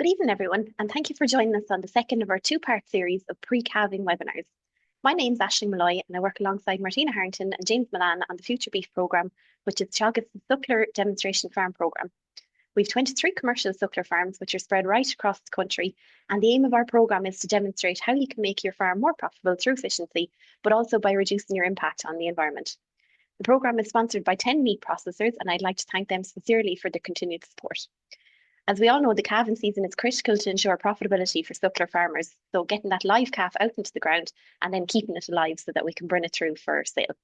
Good evening, everyone, and thank you for joining us on the second of our two-part series of pre-calving webinars. My name's Aisling Molloy, and I work alongside Martina Harrington and James Milan on the FutureBeef programme, which is Teagasc's suckler demonstration farm programme. We've 23 commercial suckler farms, which are spread right across the country, and the aim of our programme is to demonstrate how you can make your farm more profitable through efficiency, but also by reducing your impact on the environment. The programme is sponsored by 10 meat processors, and I'd like to thank them sincerely for their continued support. As we all know, the calving season is critical to ensure profitability for suckler farmers. So getting that live calf out into the ground and then keeping it alive so that we can bring it through for sale.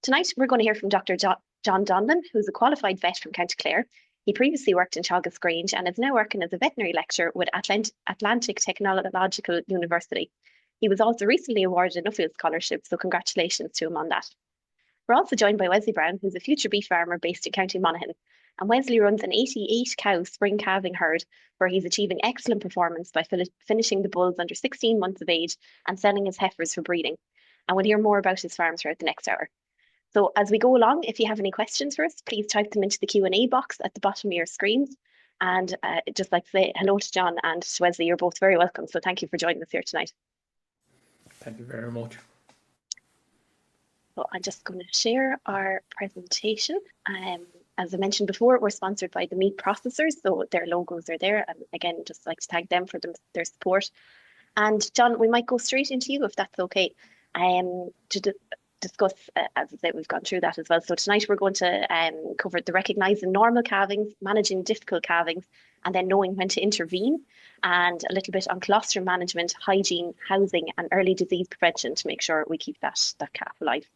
Tonight, we're going to hear from Dr. John Donlon, who's a qualified vet from County Clare. He previously worked in Teagasc Grange and is now working as a veterinary lecturer with Atlantic Technological University. He was also recently awarded a Nuffield Scholarship, so congratulations to him on that. We're also joined by Wesley Browne, who's a FutureBeef farmer based in County Monaghan. And Wesley runs an 88-cow spring calving herd where he's achieving excellent performance by finishing the bulls under 16 months of age and selling his heifers for breeding. And we'll hear more about his farm throughout the next hour. So as we go along, if you have any questions for us, please type them into the Q&A box at the bottom of your screens. And just like to say hello to John and to Wesley, you're both very welcome. So thank you for joining us here tonight. Thank you very much. So I'm just going to share our presentation. As I mentioned before, we're sponsored by the meat processors, so their logos are there. And again, just like to thank them for their support. And John, we might go straight into you if that's okay, to discuss, as I said, we've gone through that as well. So tonight we're going to cover the recognising normal calvings, managing difficult calvings, and then knowing when to intervene, and a little bit on colostrum management, hygiene, housing, and early disease prevention to make sure we keep that calf alive.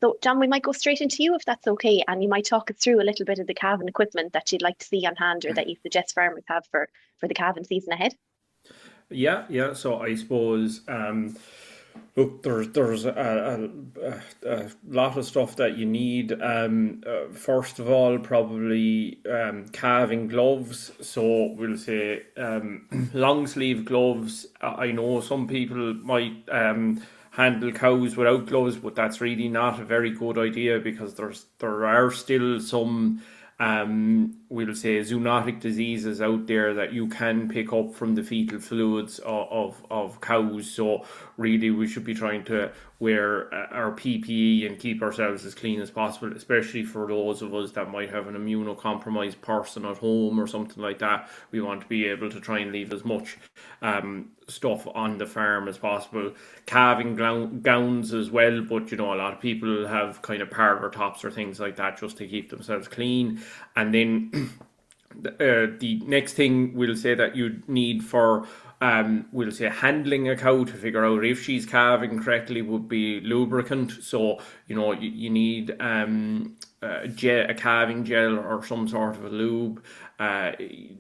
So, John, we might go straight into you if that's okay, and you might talk us through a little bit of the calving equipment that you'd like to see on hand or that you suggest farmers have for the calving season ahead. Yeah. So I suppose, look, there's a lot of stuff that you need. First of all, probably calving gloves. So we'll say long sleeve gloves. I know some people might handle cows without gloves, but that's really not a very good idea because there are still some we'll say zoonotic diseases out there that you can pick up from the fetal fluids of cows. So really we should be trying to wear our PPE and keep ourselves as clean as possible, especially for those of us that might have an immunocompromised person at home or something like that. We want to be able to try and leave as much stuff on the farm as possible. Calving gowns as well, but a lot of people have kind of parlor tops or things like that just to keep themselves clean. And then the next thing we'll say that you need for we'll say handling a cow to figure out if she's calving correctly would be lubricant. So you need a calving gel or some sort of a lube,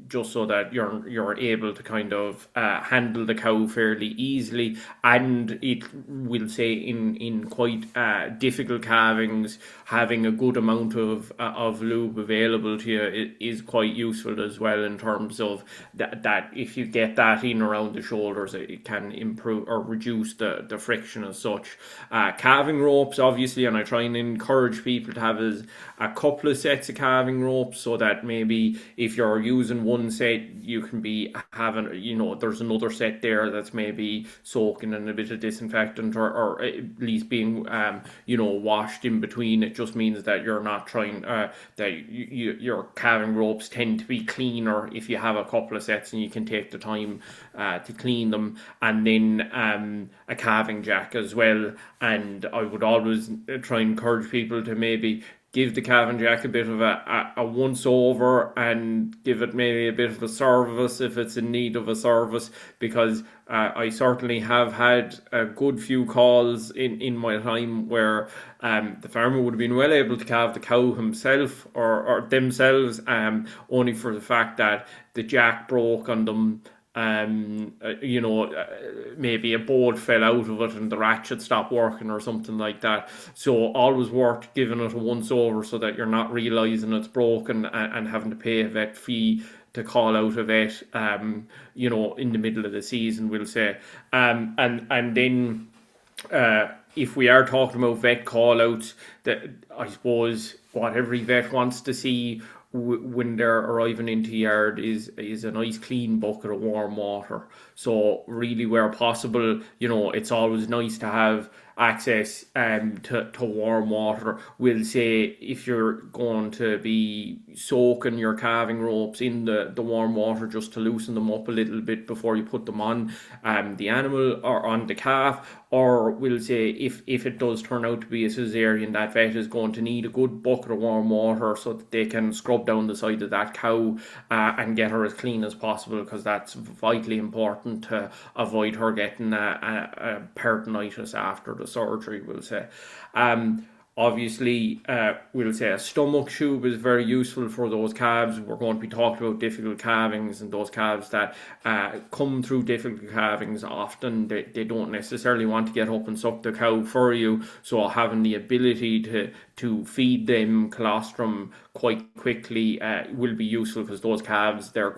just so that you're able to kind of handle the cow fairly easily. And it will say in quite difficult calvings, having a good amount of lube available to you is quite useful as well, in terms of that if you get that in around the shoulders, it can improve or reduce the friction as such. Calving ropes, obviously, and I try and encourage people to have a couple of sets of calving ropes, so that maybe if you're using one set, you can be having, there's another set there that's maybe soaking in a bit of disinfectant or at least being, washed in between. It just means that you're not trying, that your calving ropes tend to be cleaner if you have a couple of sets and you can take the time to clean them. And then a calving jack as well. And I would always try and encourage people to maybe give the calving jack a bit of a once over and give it maybe a bit of a service if it's in need of a service, because I certainly have had a good few calls in my time where the farmer would have been well able to calve the cow himself or themselves, only for the fact that the jack broke on them. Maybe a bolt fell out of it and the ratchet stopped working or something like that. So always worth giving it a once over so that you're not realising it's broken and having to pay a vet fee to call out a vet, in the middle of the season, we'll say. And then if we are talking about vet call outs, that I suppose what every vet wants to see when they're arriving into yard is a nice clean bucket of warm water. So really, where possible, it's always nice to have access to warm water. We'll say if you're going to be soaking your calving ropes in the warm water just to loosen them up a little bit before you put them on the animal or on the calf, or we'll say if it does turn out to be a cesarean, that vet is going to need a good bucket of warm water so that they can scrub down the side of that cow and get her as clean as possible, because that's vitally important to avoid her getting a peritonitis after the surgery, we'll say. Obviously, we'll say a stomach tube is very useful for those calves. We're going to be talking about difficult calvings, and those calves that come through difficult calvings, often they don't necessarily want to get up and suck the cow for you. So having the ability to feed them colostrum quite quickly will be useful, because those calves, their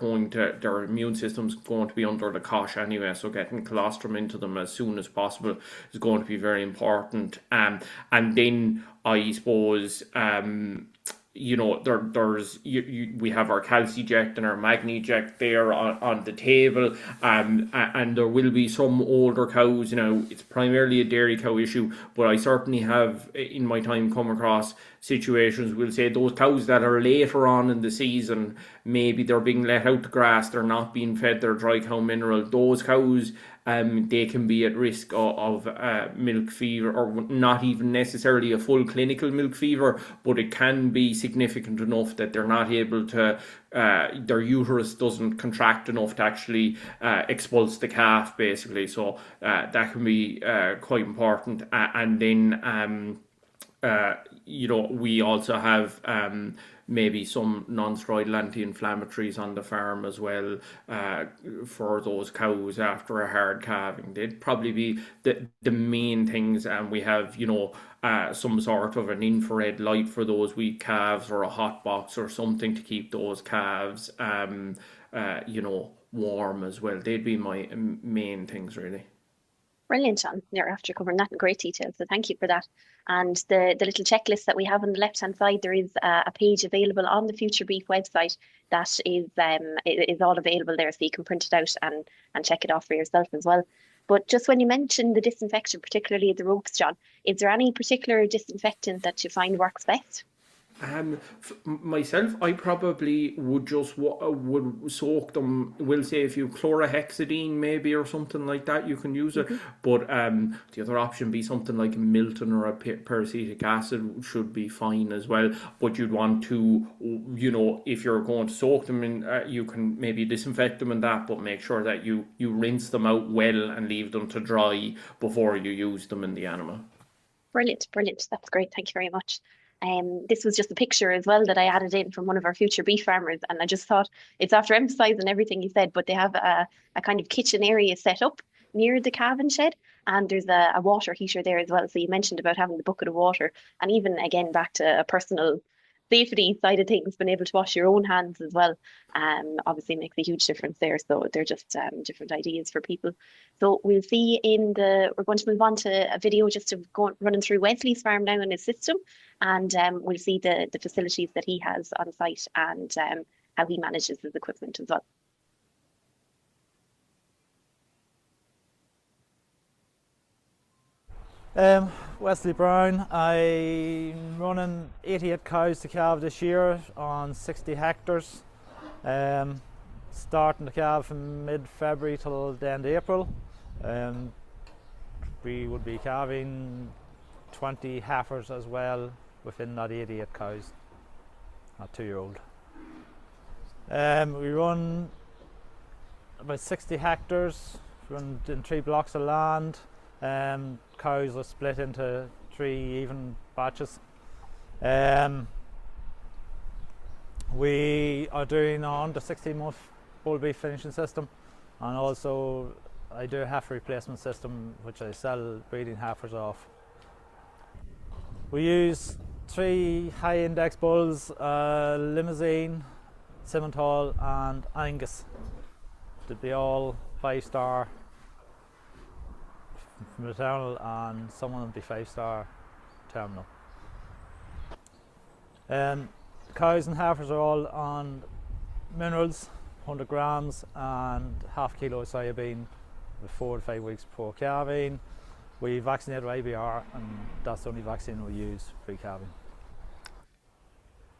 immune system's going to be under the cosh anyway. So getting colostrum into them as soon as possible is going to be very important. And then I suppose we have our calciject and our magneject there on the table, and there will be some older cows. It's primarily a dairy cow issue, but I certainly have in my time come across situations, we'll say those cows that are later on in the season, maybe they're being let out to grass, they're not being fed their dry cow mineral. Those cows, they can be at risk of milk fever, or not even necessarily a full clinical milk fever, but it can be significant enough that they're not able to, their uterus doesn't contract enough to actually expulse the calf, basically. So that can be quite important. And then we also have maybe some non-steroidal anti-inflammatories on the farm as well for those cows after a hard calving. They'd probably be the main things. And we have, some sort of an infrared light for those weak calves, or a hot box or something to keep those calves, warm as well. They'd be my main things, really. Brilliant, Sean. You're after covering that in great detail, so thank you for that. And the little checklist that we have on the left-hand side, there is a page available on the FutureBeef website that is all available there, so you can print it out and check it off for yourself as well. But just when you mentioned the disinfection, particularly the ropes, John, is there any particular disinfectant that you find works best? Myself, I probably would just would soak them. We'll say if you chlorhexidine maybe or something like that, you can use it. Hmm. But the other option be something like Milton or a peracetic acid should be fine as well. But you'd want to, if you're going to soak them in, you can maybe disinfect them in that, but make sure that you rinse them out well and leave them to dry before you use them in the animal. Brilliant, brilliant. That's great. Thank you very much. This was just a picture as well that I added in from one of our FutureBeef farmers, and I just thought it's after emphasizing everything you said, but they have a kind of kitchen area set up near the calving shed, and there's a water heater there as well. So you mentioned about having the bucket of water, and even again back to a personal safety side of things, being able to wash your own hands as well, obviously makes a huge difference there. So they're just different ideas for people. So we'll see we're going to move on to a video just of running through Wesley's farm now in his system, and we'll see the facilities that he has on site, and how he manages his equipment as well. Wesley Browne. I'm running 88 cows to calve this year on 60 hectares. Starting to calve from mid-February till the end of April. We would be calving 20 heifers as well within that 88 cows, a 2-year-old. We run about 60 hectares, run in 3 blocks of land. Cows are split into 3 even batches. We are doing on the 16-month bull beef finishing system, and also I do a heifer replacement system which I sell breeding heifers off. We use 3 high index bulls, Limousine, Simmental and Angus. They'd be all 5-star maternal, and some of them be 5-star terminal. cows and heifers are all on minerals, 100 grams and half kilo of soybean with 4 to 5 weeks before calving. We vaccinate with IBR, and that's the only vaccine we use pre-calving.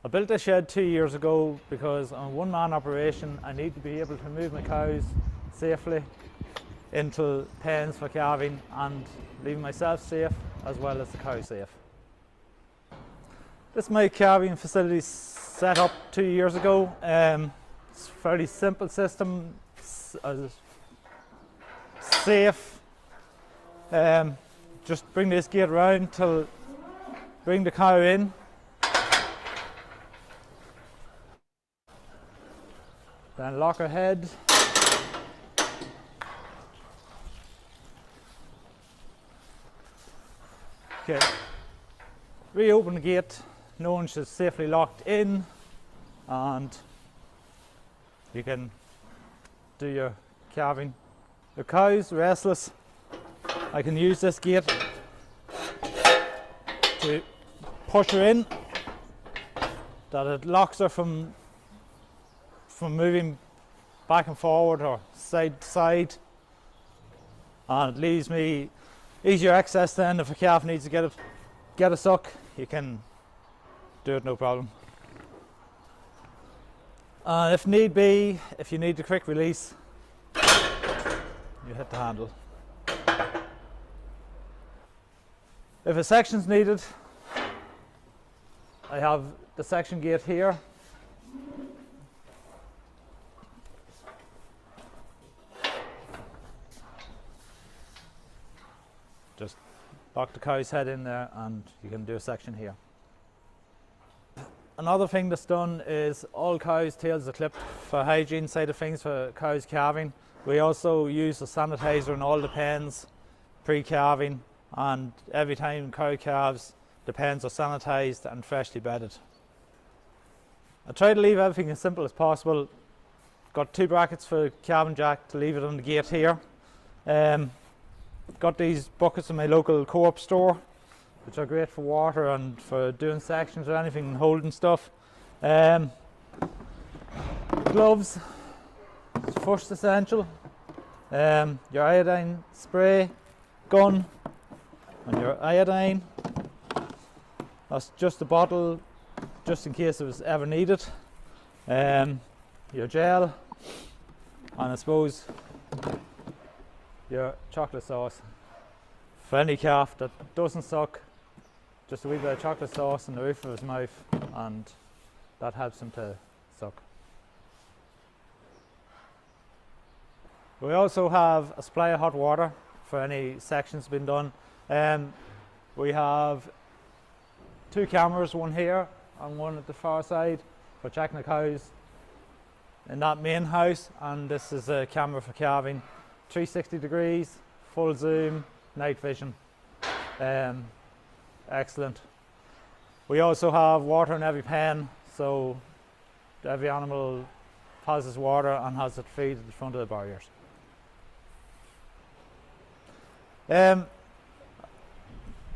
I built this shed 2 years ago because on a one-man operation I need to be able to move my cows safely into pens for calving and leave myself safe as well as the cow safe. This is my calving facility set up 2 years ago. It's a fairly simple system, safe. Just bring this gate round till bring the cow in. Then lock her head. Okay. Reopen the gate, knowing she's safely locked in, and you can do your calving. The cow's restless. I can use this gate to push her in, that it locks her from moving back and forward or side to side, and it leaves me easier access. Then if a calf needs to get a suck, you can do it no problem. And if need be, if you need the quick release, you hit the handle. If a section's needed, I have the section gate here. Just lock the cow's head in there and you can do a section here. Another thing that's done is all cows' tails are clipped for hygiene side of things for cows calving. We also use a sanitizer in all the pens pre-calving, and every time cow calves, the pens are sanitised and freshly bedded. I try to leave everything as simple as possible. Got 2 brackets for calving jack to leave it on the gate here. Got these buckets in my local co-op store, which are great for water and for doing sections or anything, holding stuff. Gloves, first essential. Your iodine spray, gun, and your iodine. That's just a bottle, just in case it was ever needed. Your gel, and I suppose your chocolate sauce. For any calf that doesn't suck, just a wee bit of chocolate sauce in the roof of his mouth, and that helps him to suck. We also have a supply of hot water for any sections been done. We have 2 cameras, one here and one at the far side for checking the cows in that main house, and this is a camera for calving, 360 degrees, full zoom, night vision. Excellent. We also have water in every pen, so every animal has its water and has it feed at the front of the barriers. The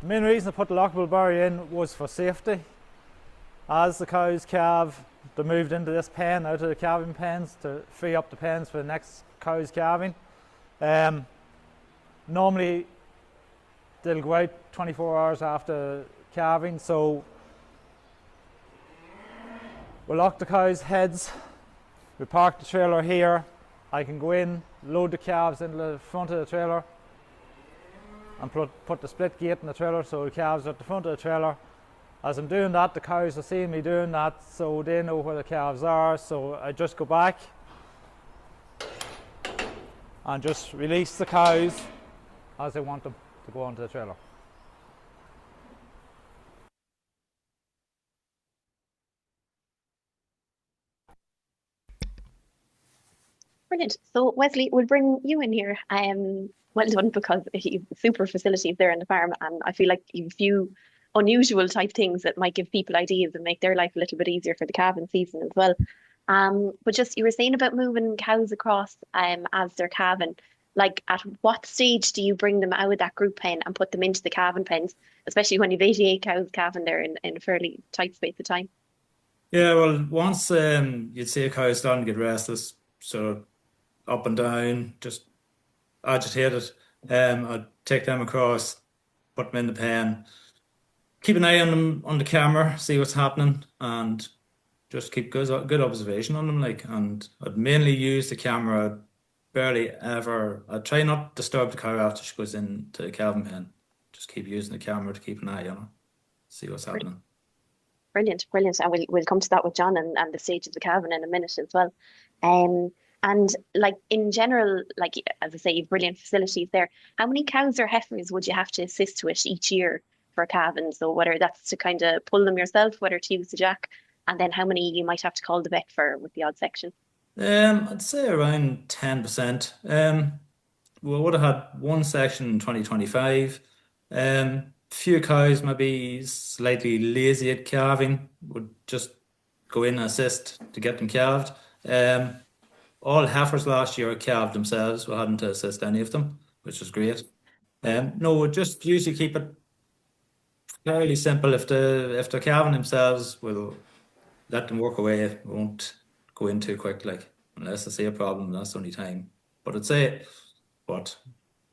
main reason I put the lockable barrier in was for safety. As the cows calve, they're moved into this pen, out of the calving pens, to free up the pens for the next cow's calving. Normally they'll go out 24 hours after calving, so we lock the cows' heads, we park the trailer here. I can go in, load the calves into the front of the trailer and put the split gate in the trailer, so the calves are at the front of the trailer. As I'm doing that, the cows are seeing me doing that, so they know where the calves are, so I just go back and just release the cows as I want them to go onto the trailer. Brilliant. So Wesley, we'll bring you in here. Well done, because you've super facilities there on the farm, and I feel like you've a few unusual type things that might give people ideas and make their life a little bit easier for the calving season as well. But just you were saying about moving cows across as they're calving. Like, at what stage do you bring them out of that group pen and put them into the calving pens, especially when you've 88 cows calving there in a fairly tight space of time? Yeah, well, once you'd see a cow starting to get restless, sort of up and down, just agitated, I'd take them across, put them in the pen, keep an eye on them on the camera, see what's happening, and just keep good observation on them. Like, and I'd mainly use the camera. Barely ever. I try not to disturb the cow after she goes into the calving pen. Just keep using the camera to keep an eye on her, see what's happening. Brilliant, brilliant. And we'll come to that with John and the stage of the calving in a minute as well. Um, and like in general, like as I say, you've brilliant facilities there. How many cows or heifers would you have to assist with each year for calving? So whether that's to kind of pull them yourself, whether to use the jack, and then how many you might have to call the vet for with the odd section. I'd say around 10%. We would have had one section in 2025. Few cows maybe slightly lazy at calving, would just go in and assist to get them calved. All heifers last year calved themselves. We hadn't to assist any of them, which was great. No, we just usually keep it fairly simple. If they're calving themselves, we'll let them work away. We won't go in too quick, like unless they see a problem, that's the only time. But I'd say what,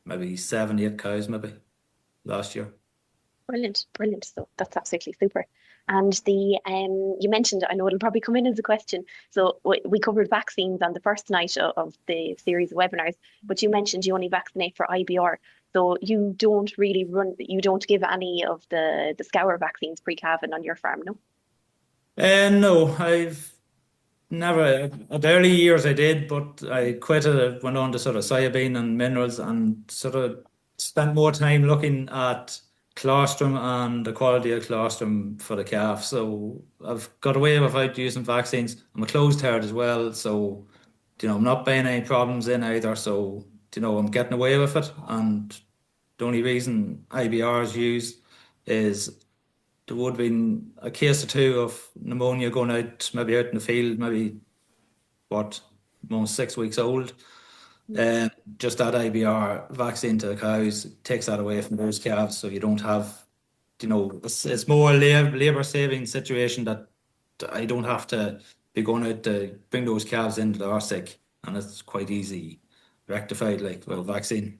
maybe 7, 8 cows maybe last year. Brilliant, brilliant. So that's absolutely super. And the you mentioned, I know it'll probably come in as a question. So we covered vaccines on the first night of the series of webinars, but you mentioned you only vaccinate for IBR. So you don't really you don't give any of the scour vaccines pre-calving on your farm, no? No, I've never, at the early years I did, but I quit it, went on to sort of soybean and minerals and sort of spent more time looking at colostrum and the quality of colostrum for the calf. So I've got away without using vaccines. I'm a closed herd as well, so I'm not buying any problems in either. So I'm getting away with it. And the only reason IBR is used is there would have been a case or two of pneumonia going out, maybe out in the field, maybe what, almost 6 weeks old. Just that IBR vaccine to the cows takes that away from those calves, so you don't have, it's more labor saving situation that I don't have to be going out to bring those calves in that are sick, and it's quite easy rectified like with a vaccine.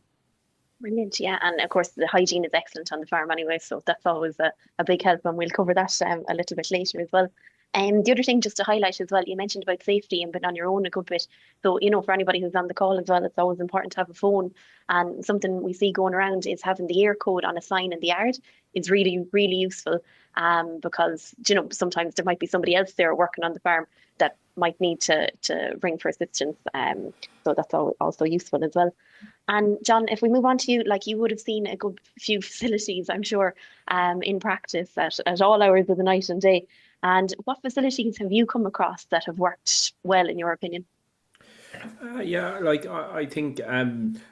Brilliant, yeah. And of course, the hygiene is excellent on the farm anyway, so that's always a big help, and we'll cover that a little bit later as well. And the other thing, just to highlight as well, you mentioned about safety and being on your own a good bit. So, for anybody who's on the call as well, it's always important to have a phone. And something we see going around is having the ear code on a sign in the yard is really, really useful. Because sometimes there might be somebody else there working on the farm that might need to ring for assistance. So that's also useful as well. And John, if we move on to you, like you would have seen a good few facilities, I'm sure, in practice at all hours of the night and day. And what facilities have you come across that have worked well, in your opinion? Yeah, like I think the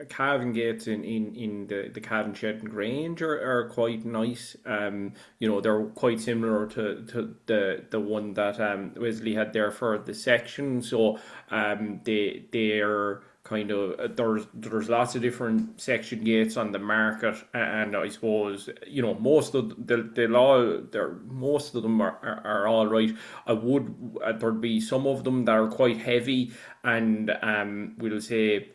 calving gates in the calving shed and Grange are quite nice. They're quite similar to the one that Wesley had there for the section. So they're kind of there's lots of different section gates on the market, and I suppose most of most of them are all right. I would there'd be some of them that are quite heavy, and we'll say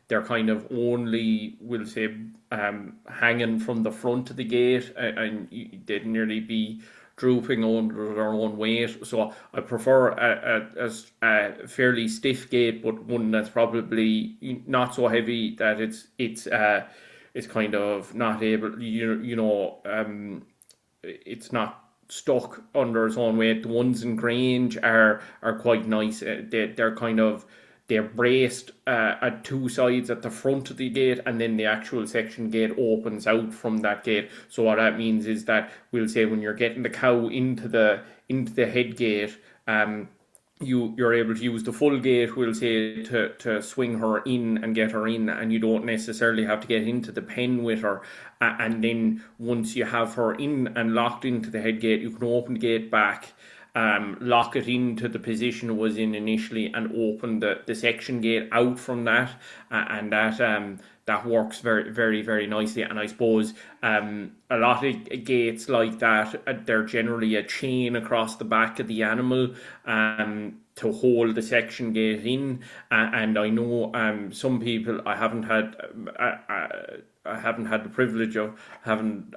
they're kind of only, we'll say, hanging from the front of the gate, and they'd nearly be drooping under their own weight. So I prefer a fairly stiff gate, but one that's probably not so heavy that it's kind of not able, it's not stuck under its own weight. The ones in Grange are quite nice. They're braced at two sides at the front of the gate, and then the actual section gate opens out from that gate. So what that means is that, we'll say, when you're getting the cow into the head gate, you're able to use the full gate, we'll say, to swing her in and get her in, and you don't necessarily have to get into the pen with her. And then once you have her in and locked into the head gate, you can open the gate back, lock it into the position it was in initially and open the section gate out from that, and that works very, very, very nicely. And I suppose a lot of gates like that, they're generally a chain across the back of the animal to hold the section gate in. And I know some people, I haven't had the privilege of having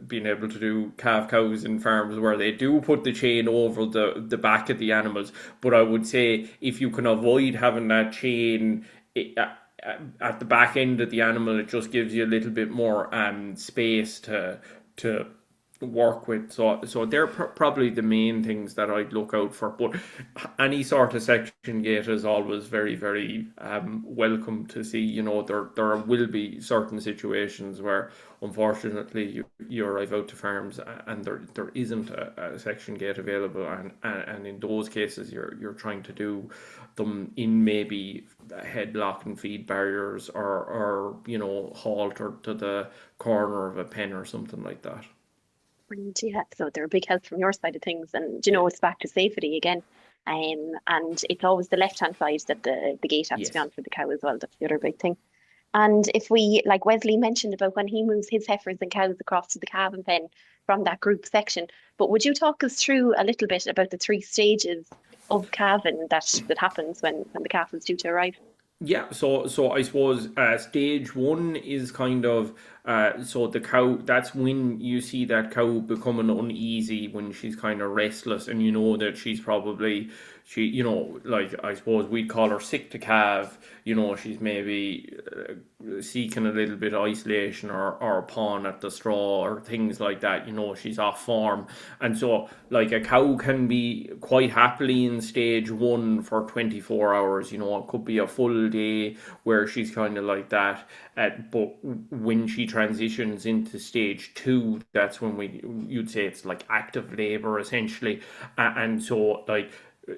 been able to do calf cows in farms where they do put the chain over the back of the animals. But I would say if you can avoid having that chain at the back end of the animal, it just gives you a little bit more space to work with. So they're probably the main things that I'd look out for. But any sort of section gate is always very, very welcome to see. You know, there will be certain situations where unfortunately you arrive out to farms and there isn't a section gate available, and in those cases you're trying to do them in maybe headlock and feed barriers, or you know, halter to the corner of a pen or something like that. Brilliant, yeah. So they're a big help from your side of things, and you know, it's back to safety again. And it's always the left-hand side that the gate has to be Yes. on for the cow as well. That's the other big thing. And if we, like Wesley mentioned about when he moves his heifers and cows across to the calving pen from that group section, but would you talk us through a little bit about the three stages of calving that happens when the calf is due to arrive? Yeah, so I suppose stage one is kind of so the cow. That's when you see that cow becoming uneasy, when she's kind of restless, and you know that she's probably you know, like I suppose we'd call her sick to calve. You know, she's maybe seeking a little bit of isolation, or pawn at the straw, or things like that. You know, she's off form, and so like a cow can be quite happily in stage one for 24 hours. You know, it could be a full day where she's kind of like that. But when she transitions into stage two, that's when you'd say it's like active labor essentially. And so like,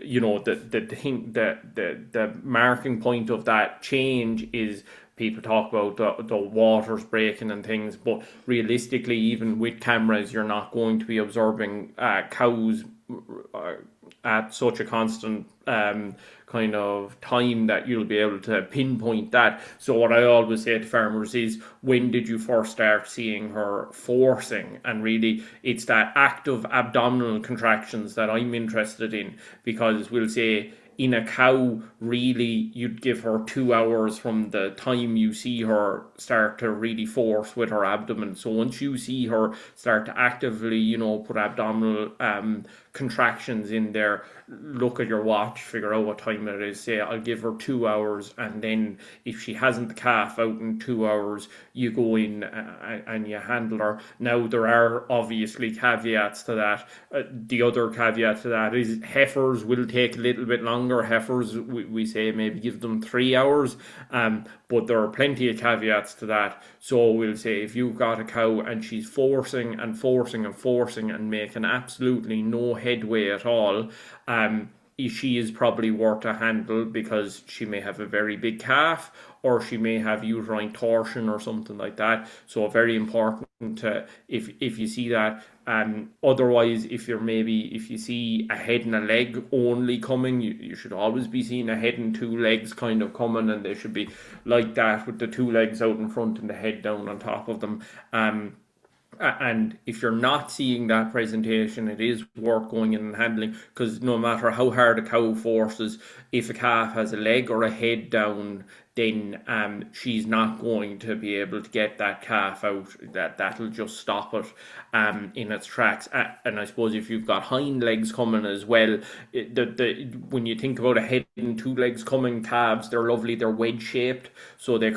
you know, the thing, the marking point of that change is, people talk about the waters breaking and things, but realistically, even with cameras, you're not going to be observing cows at such a constant kind of time that you'll be able to pinpoint that. So what I always say to farmers is, when did you first start seeing her forcing? And really, it's that active abdominal contractions that I'm interested in, because we'll say in a cow, really, you'd give her 2 hours from the time you see her start to really force with her abdomen. So once you see her start to actively, you know, put abdominal contractions in there, look at your watch, figure out what time it is, say I'll give her 2 hours, and then if she hasn't the calf out in 2 hours, you go in and you handle her. Now there are obviously caveats to that. The other caveat to that is heifers will take a little bit longer. Heifers, we say maybe give them 3 hours, but there are plenty of caveats to that. So we'll say if you've got a cow and she's forcing and forcing and forcing and making absolutely no headway at all, she is probably worth a handle, because she may have a very big calf, or she may have uterine torsion or something like that. So very important to, if you see that. Otherwise, if you see a head and a leg only coming, you should always be seeing a head and two legs kind of coming, and they should be like that, with the two legs out in front and the head down on top of them. And if you're not seeing that presentation, it is worth going in and handling, because no matter how hard a cow forces, if a calf has a leg or a head down, then she's not going to be able to get that calf out. That'll just stop it in its tracks. And I suppose if you've got hind legs coming as well, when you think about a head and two legs coming calves, they're lovely. They're wedge shaped, so they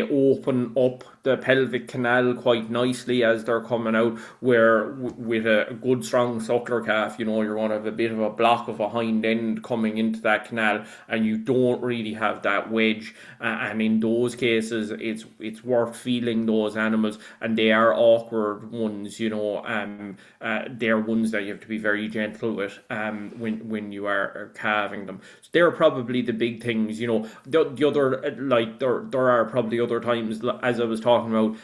open up the pelvic canal quite nicely as they're coming out, where with a good strong suckler calf, you know, you're going to have a bit of a block of a hind end coming into that canal, and you don't really have that wedge. And in those cases, it's worth feeling those animals, and they are awkward ones, you know. They're ones that you have to be very gentle with when you are calving them. So they're probably the big things, you know. The other, like, there are probably other times, as I was talking talking about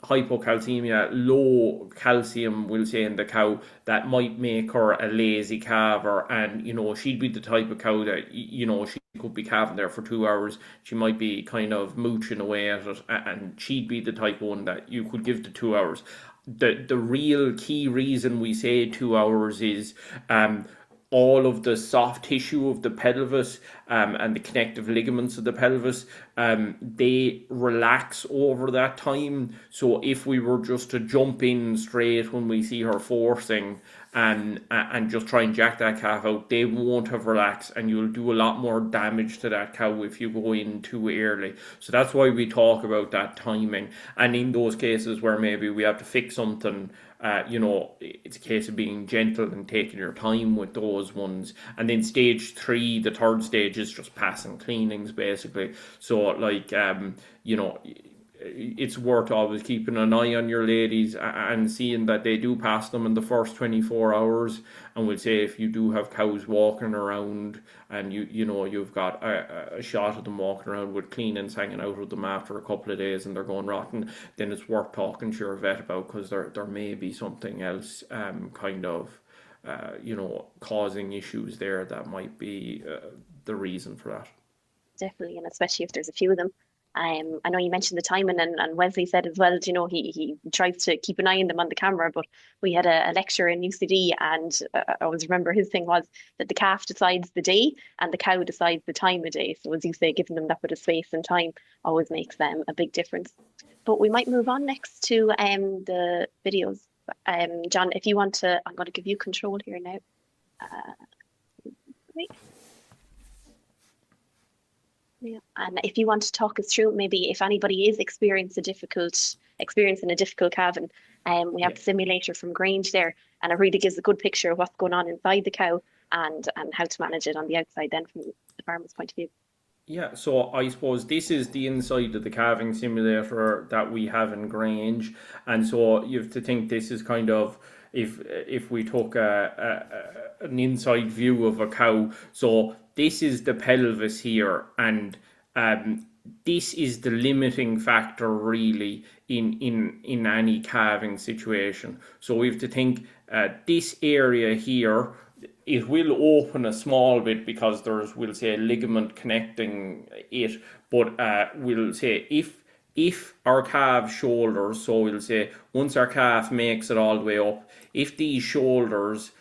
hypocalcemia, low calcium, we'll say, in the cow, that might make her a lazy calver, and she'd be the type of cow that she could be calving there for 2 hours. She might be kind of mooching away at it, and she'd be the type of one that you could give to 2 hours. The real key reason we say 2 hours is all of the soft tissue of the pelvis and the connective ligaments of the pelvis, they relax over that time. So if we were just to jump in straight when we see her forcing and just try and jack that calf out, they won't have relaxed, and you'll do a lot more damage to that cow if you go in too early. So that's why we talk about that timing. And in those cases where maybe we have to fix something, it's a case of being gentle and taking your time with those ones. And then stage 3, the third stage, is just passing cleanings, basically. So it's worth always keeping an eye on your ladies and seeing that they do pass them in the first 24 hours. And we'll say if you do have cows walking around and you've got a shot of them walking around with cleanings hanging out of them after a couple of days and they're going rotten, then it's worth talking to your vet about, because there may be something else causing issues there that might be the reason for that. Definitely, and especially if there's a few of them. I know you mentioned the timing, and Wesley said as well, he tries to keep an eye on them on the camera, but we had a lecture in UCD, and I always remember his thing was that the calf decides the day and the cow decides the time of day. So as you say, giving them that bit of space and time always makes them a big difference. But we might move on next to the videos. John, if you want to, I'm going to give you control here now. Wait. Yeah. And if you want to talk us through, maybe if anybody is experiencing a difficult calving, we have the simulator from Grange there, and it really gives a good picture of what's going on inside the cow and how to manage it on the outside then from the farmer's point of view. Yeah, so I suppose this is the inside of the calving simulator that we have in Grange, and so you have to think this is kind of, if we took an inside view of a cow. So this is the pelvis here, and this is the limiting factor really in any calving situation. So we have to think this area here, it will open a small bit because there's, we'll say, a ligament connecting it, but we'll say if our calf shoulders, so we'll say once our calf makes it all the way up, if these shoulders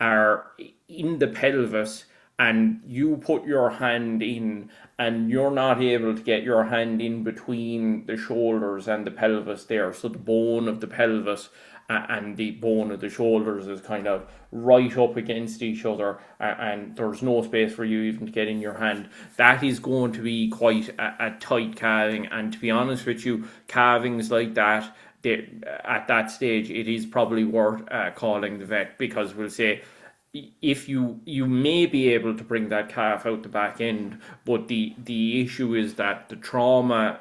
are in the pelvis and you put your hand in and you're not able to get your hand in between the shoulders and the pelvis there, so the bone of the pelvis and the bone of the shoulders is kind of right up against each other, and there's no space for you even to get in your hand, that is going to be quite a tight calving. And to be honest with you, calvings like that, at that stage, it is probably worth calling the vet, because we'll say if you may be able to bring that calf out the back end, but the issue is that the trauma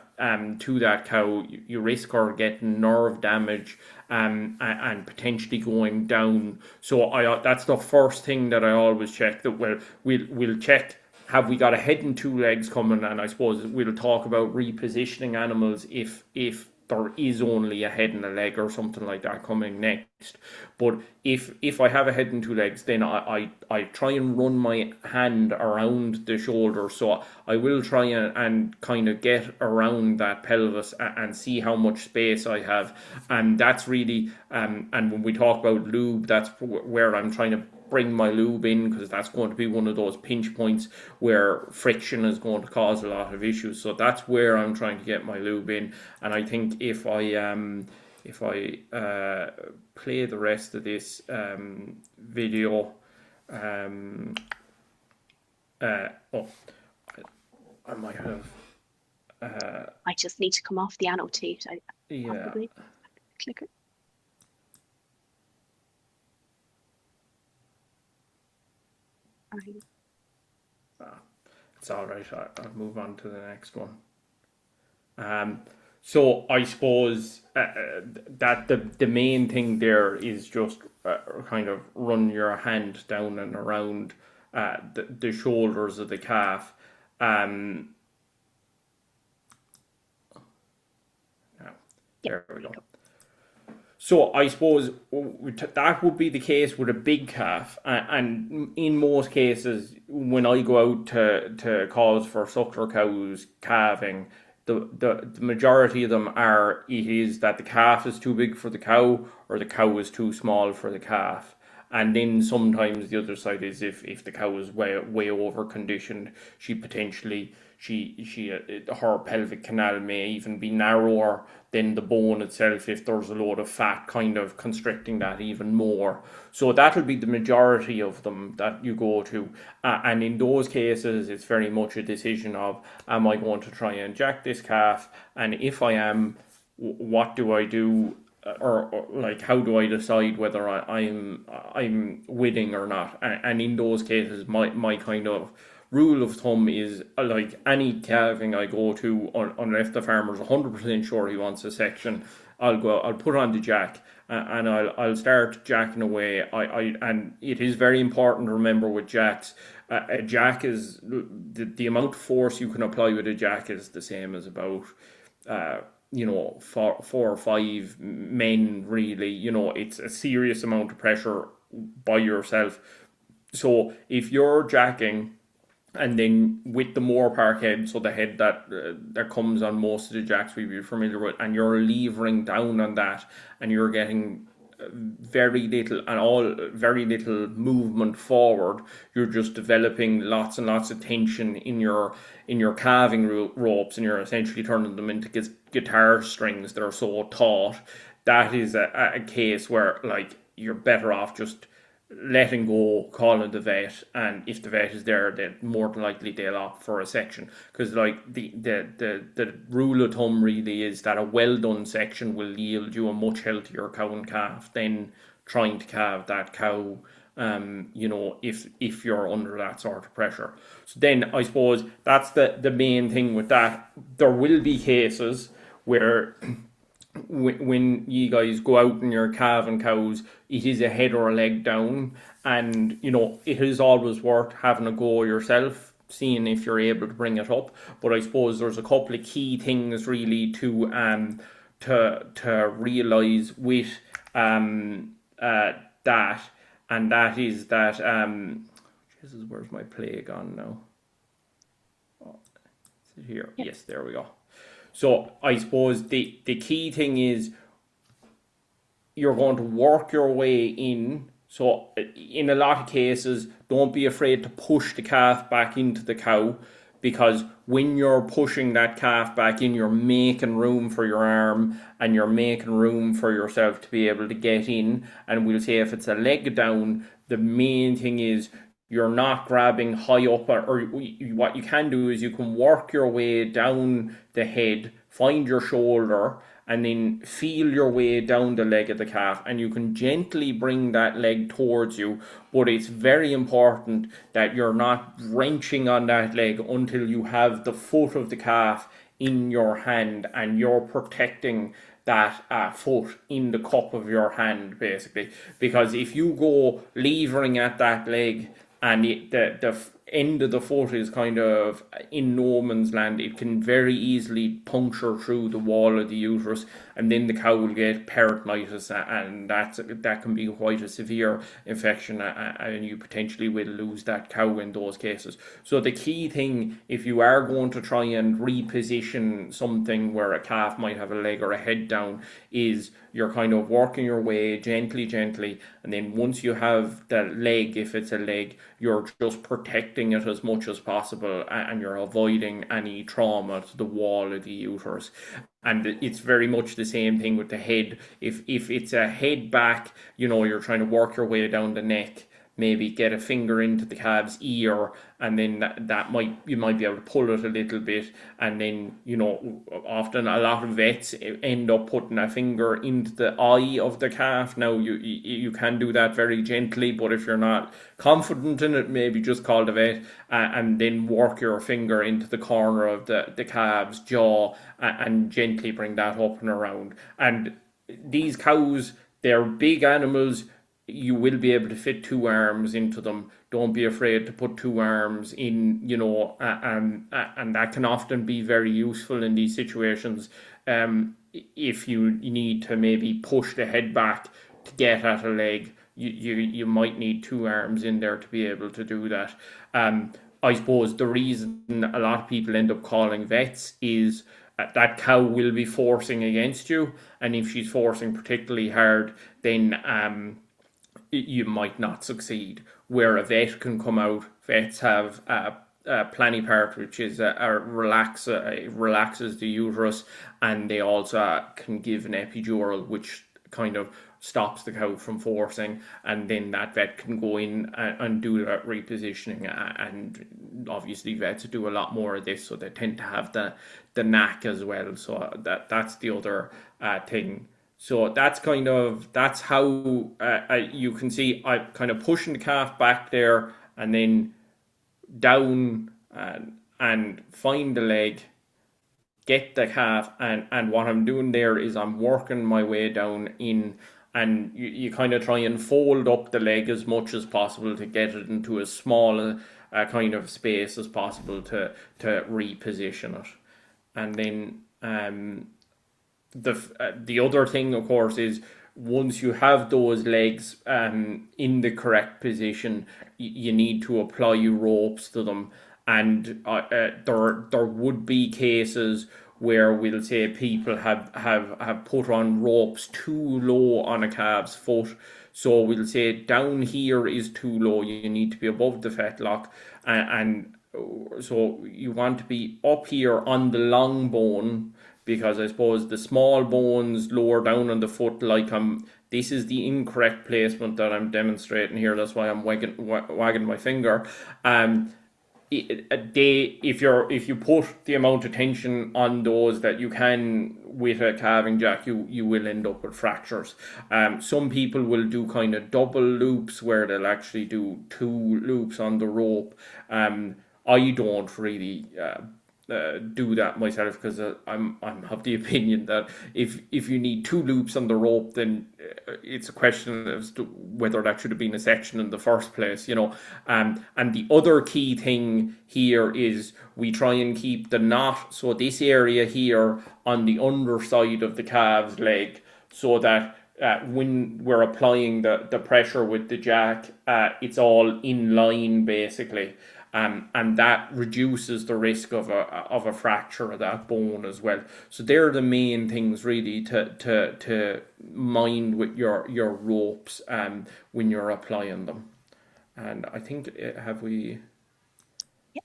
to that cow, you risk her getting nerve damage and potentially going down. So that's the first thing that I always check. That we'll check, have we got a head and 2 legs coming, and I suppose we'll talk about repositioning animals if there is only a head and a leg or something like that coming next. But if I have a head and 2 legs, then I try and run my hand around the shoulder. So I will try and kind of get around that pelvis and see how much space I have. And that's really, and when we talk about lube, that's where I'm trying to bring my lube in, because that's going to be one of those pinch points where friction is going to cause a lot of issues. So that's where I'm trying to get my lube in. And I think if I play the rest of this video, I might have. I just need to come off the annotate. Yeah. Possibly. Clicker. It's all right. I'll move on to the next one. So I suppose that the main thing there is just kind of run your hand down and around the shoulders of the calf. There we go. So I suppose that would be the case with a big calf, and in most cases, when I go out to calls for suckler cows calving, the majority of them are it is that the calf is too big for the cow or the cow is too small for the calf. And then sometimes the other side is if the cow is way over conditioned, she potentially her pelvic canal may even be narrower than the bone itself if there's a load of fat kind of constricting that even more. So that'll be the majority of them that you go to, and in those cases it's very much a decision of, am I going to try and jack this calf, and if I am, what do I do? Or like, how do I decide whether I'm winning or not? And in those cases, my kind of rule of thumb is, like any calving I go to, unless the farmer's 100% sure he wants a section, I'll put on the jack, and I'll start jacking away. And it is very important to remember with jacks, a jack is the amount of force you can apply with a jack is the same as about 4 or 5 men, really. It's a serious amount of pressure by yourself. So if you're jacking, and then with the Moorpark head, so the head that comes on most of the jacks we'd be familiar with, and you're levering down on that, and you're getting very little movement forward, you're just developing lots and lots of tension in your calving ropes, and you're essentially turning them into guitar strings that are so taut. That is a case where, like, you're better off just letting go, calling the vet, and if the vet is there, then more than likely they'll opt for a section, because like the rule of thumb really is that a well done section will yield you a much healthier cow and calf than trying to calve that cow, if you're under that sort of pressure. So then I suppose that's the main thing with that. There will be cases where when you guys go out and you're calving cows, it is a head or a leg down, and it is always worth having a go yourself, seeing if you're able to bring it up. But I suppose there's a couple of key things really to realise with that, and that is that Jesus, where's my play gone now? Oh, is it here? Yes, there we go. So I suppose the key thing is you're going to work your way in. So in a lot of cases, don't be afraid to push the calf back into the cow, because when you're pushing that calf back in, you're making room for your arm and you're making room for yourself to be able to get in. And we'll say if it's a leg down, the main thing is you're not grabbing high up, or what you can do is you can work your way down the head, find your shoulder, and then feel your way down the leg of the calf, and you can gently bring that leg towards you. But it's very important that you're not wrenching on that leg until you have the foot of the calf in your hand and you're protecting that foot in the cup of your hand, basically. Because if you go levering at that leg and the end of the foot is kind of in no man's land, it can very easily puncture through the wall of the uterus, and then the cow will get peritonitis, and that can be quite a severe infection, and you potentially will lose that cow in those cases. So the key thing, if you are going to try and reposition something where a calf might have a leg or a head down, is you're kind of working your way gently, and then once you have the leg, if it's a leg, you're just protecting it as much as possible, and you're avoiding any trauma to the wall of the uterus. And it's very much the same thing with the head. If it's a head back, you're trying to work your way down the neck, maybe get a finger into the calf's ear, and then you might be able to pull it a little bit, and then often a lot of vets end up putting a finger into the eye of the calf. Now you can do that very gently, but if you're not confident in it, maybe just call the vet, and then work your finger into the corner of the calf's jaw, and gently bring that up and around. And these cows, they're big animals. you will be able to fit 2 arms into them. Don't be afraid to put 2 arms in, and that can often be very useful in these situations. If you need to maybe push the head back to get at a leg, you might need 2 arms in there to be able to do that. I suppose the reason a lot of people end up calling vets is that cow will be forcing against you, and if she's forcing particularly hard, then you might not succeed. Where a vet can come out, vets have Planipart, which is relaxes the uterus, and they also can give an epidural, which kind of stops the cow from forcing, and then that vet can go in and do that repositioning. And obviously vets do a lot more of this, so they tend to have the knack as well. So that's the other thing. So that's how you can see I'm kind of pushing the calf back there, and then down and find the leg, get the calf, and what I'm doing there is I'm working my way down in, and you kind of try and fold up the leg as much as possible to get it into as small a kind of space as possible to reposition it. And then the other thing, of course, is once you have those legs in the correct position, you need to apply ropes to them. And there would be cases where we'll say people have put on ropes too low on a calf's foot. So we'll say down here is too low. You need to be above the fetlock, and so you want to be up here on the long bone, because I suppose the small bones lower down on the foot, this is the incorrect placement that I'm demonstrating here. That's why I'm wagging my finger. If you put the amount of tension on those that you can with a calving jack, you will end up with fractures. Some people will do kind of double loops where they'll actually do 2 loops on the rope. I don't really do that myself, because I'm of the opinion that if you need 2 loops on the rope, then it's a question as to whether that should have been a section in the first place, and the other key thing here is we try and keep the knot, so this area here on the underside of the calf's leg, so that when we're applying the pressure with the jack, it's all in line basically. And that reduces the risk of a fracture of that bone as well. So they're the main things really to mind with your ropes when you're applying them. And I think have we? Yeah.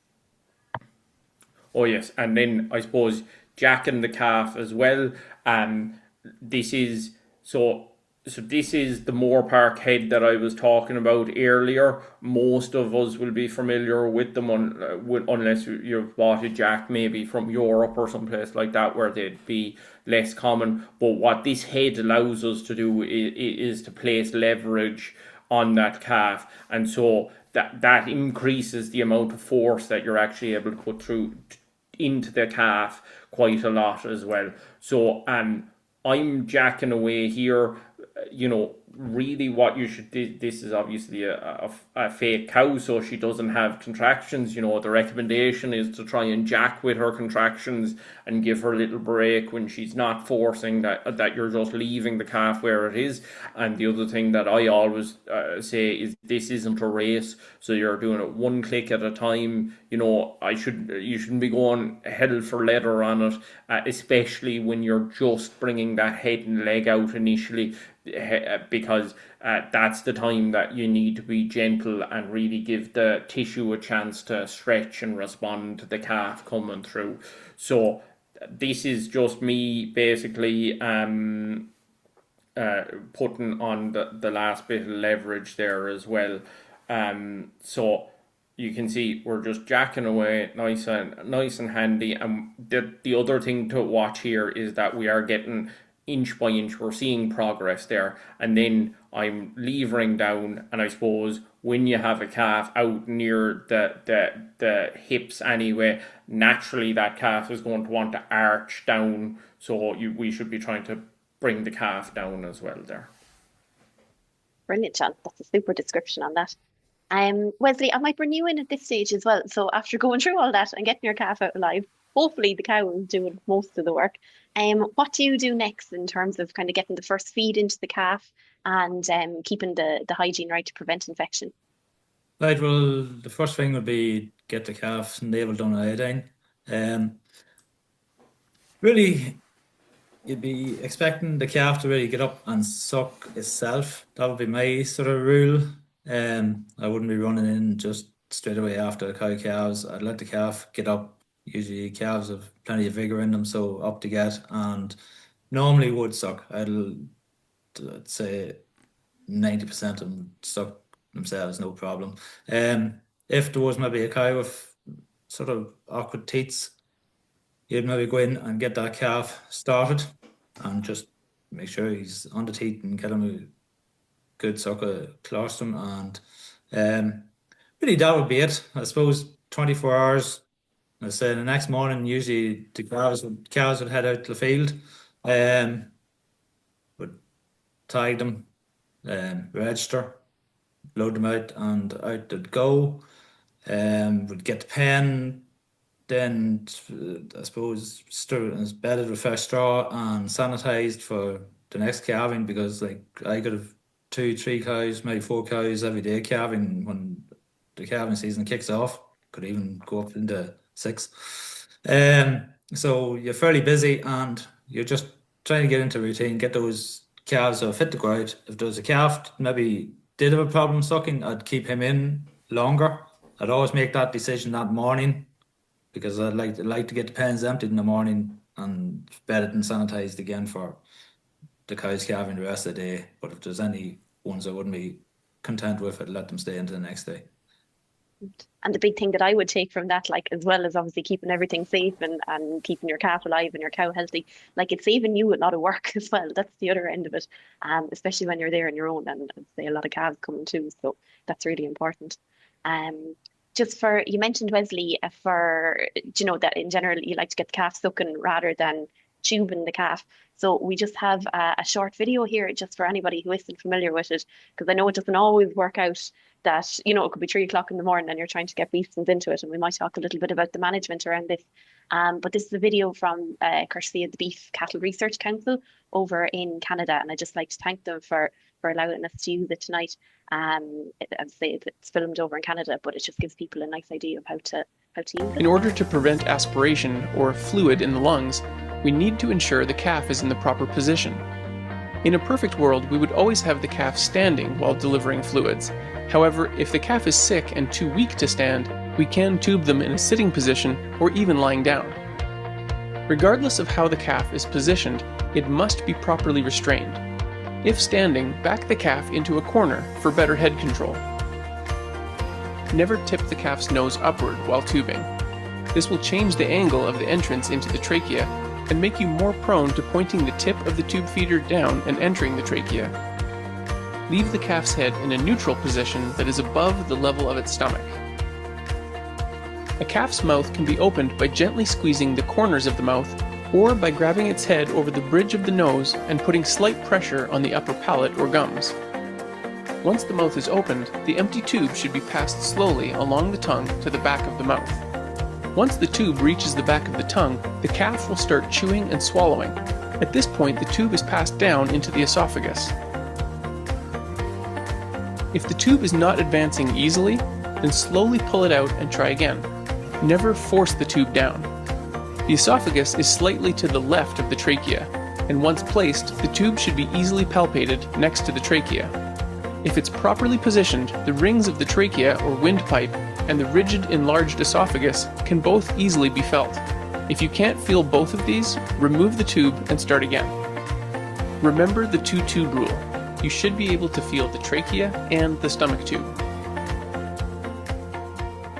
Oh yes, and then I suppose jacking the calf as well. This is So this is the Moore Park head that I was talking about earlier. Most of us will be familiar with them unless you've bought a jack maybe from Europe or someplace like that where they'd be less common. But what this head allows us to do is to place leverage on that calf, and so that increases the amount of force that you're actually able to put through into the calf quite a lot as well. So I'm jacking away here. Really what you should do, this is obviously a fake cow, so she doesn't have contractions. The recommendation is to try and jack with her contractions and give her a little break when she's not forcing, that you're just leaving the calf where it is. And the other thing that I always say is this isn't a race, so you're doing it 1 click at a time. You shouldn't be going hell for leather on it, especially when you're just bringing that head and leg out initially, because that's the time that you need to be gentle and really give the tissue a chance to stretch and respond to the calf coming through. So this is just me basically putting on the last bit of leverage there as well. So you can see we're just jacking away nice and handy. And the other thing to watch here is that we are getting inch by inch, we're seeing progress there, and then I'm levering down. And I suppose when you have a calf out near the hips anyway, naturally that calf is going to want to arch down, so we should be trying to bring the calf down as well there. Brilliant, John. That's a super description on that. Wesley, I might bring you in at this stage as well. So after going through all that and getting your calf out alive, hopefully the cow is doing most of the work. What do you do next in terms of kind of getting the first feed into the calf and keeping the hygiene right to prevent infection? Right, well, the first thing would be get the calf navel done with iodine. Really, you'd be expecting the calf to really get up and suck itself. That would be my sort of rule. I wouldn't be running in just straight away after the cow calves. I'd let the calf get up. Usually calves have plenty of vigor in them, so up to get, and normally would suck. I'd say 90% of them suck themselves, no problem. If there was maybe a cow with sort of awkward teats, you'd maybe go in and get that calf started and just make sure he's on the teat and get him a good suck of colostrum, and really that would be it. I suppose 24 hours, I say the next morning, usually the cows would head out to the field, would tag them, register, load them out, and out they'd go. Would get the pen, then I suppose bedded with fresh straw and sanitized for the next calving, because like I could have 2-3 cows, maybe 4 cows every day calving when the calving season kicks off. Could even go up into 6. So you're fairly busy and you're just trying to get into routine, get those calves that are fit to go out. If there's a calf maybe did have a problem sucking, I'd keep him in longer. I'd always make that decision that morning, because I'd like to get the pens emptied in the morning and bedded and sanitized again for the cows calving the rest of the day. But if there's any ones I wouldn't be content with, I'd let them stay into the next day. And the big thing that I would take from that, like, as well as obviously keeping everything safe and keeping your calf alive and your cow healthy, like, it's saving you a lot of work as well. That's the other end of it, especially when you're there on your own, and say a lot of calves coming too. So that's really important. Just for, you mentioned, Wesley, that in general you like to get the calf sucking rather than tubing the calf. So we just have a short video here just for anybody who isn't familiar with it, because I know it doesn't always work out that, it could be 3 o'clock in the morning and you're trying to get beastons into it, and we might talk a little bit about the management around this. But this is a video from courtesy of the Beef Cattle Research Council over in Canada, and I'd just like to thank them for allowing us to use it tonight. I'd say it's filmed over in Canada, but it just gives people a nice idea of how to use it. In order to prevent aspiration or fluid in the lungs, we need to ensure the calf is in the proper position. In a perfect world, we would always have the calf standing while delivering fluids. However, if the calf is sick and too weak to stand, we can tube them in a sitting position or even lying down. Regardless of how the calf is positioned, it must be properly restrained. If standing, back the calf into a corner for better head control. Never tip the calf's nose upward while tubing. This will change the angle of the entrance into the trachea and make you more prone to pointing the tip of the tube feeder down and entering the trachea. Leave the calf's head in a neutral position that is above the level of its stomach. A calf's mouth can be opened by gently squeezing the corners of the mouth, or by grabbing its head over the bridge of the nose and putting slight pressure on the upper palate or gums. Once the mouth is opened, the empty tube should be passed slowly along the tongue to the back of the mouth. Once the tube reaches the back of the tongue, the calf will start chewing and swallowing. At this point, the tube is passed down into the esophagus. If the tube is not advancing easily, then slowly pull it out and try again. Never force the tube down. The esophagus is slightly to the left of the trachea, and once placed, the tube should be easily palpated next to the trachea. If it's properly positioned, the rings of the trachea or windpipe and the rigid enlarged esophagus can both easily be felt. If you can't feel both of these, remove the tube and start again. Remember the 2-tube rule. You should be able to feel the trachea and the stomach tube.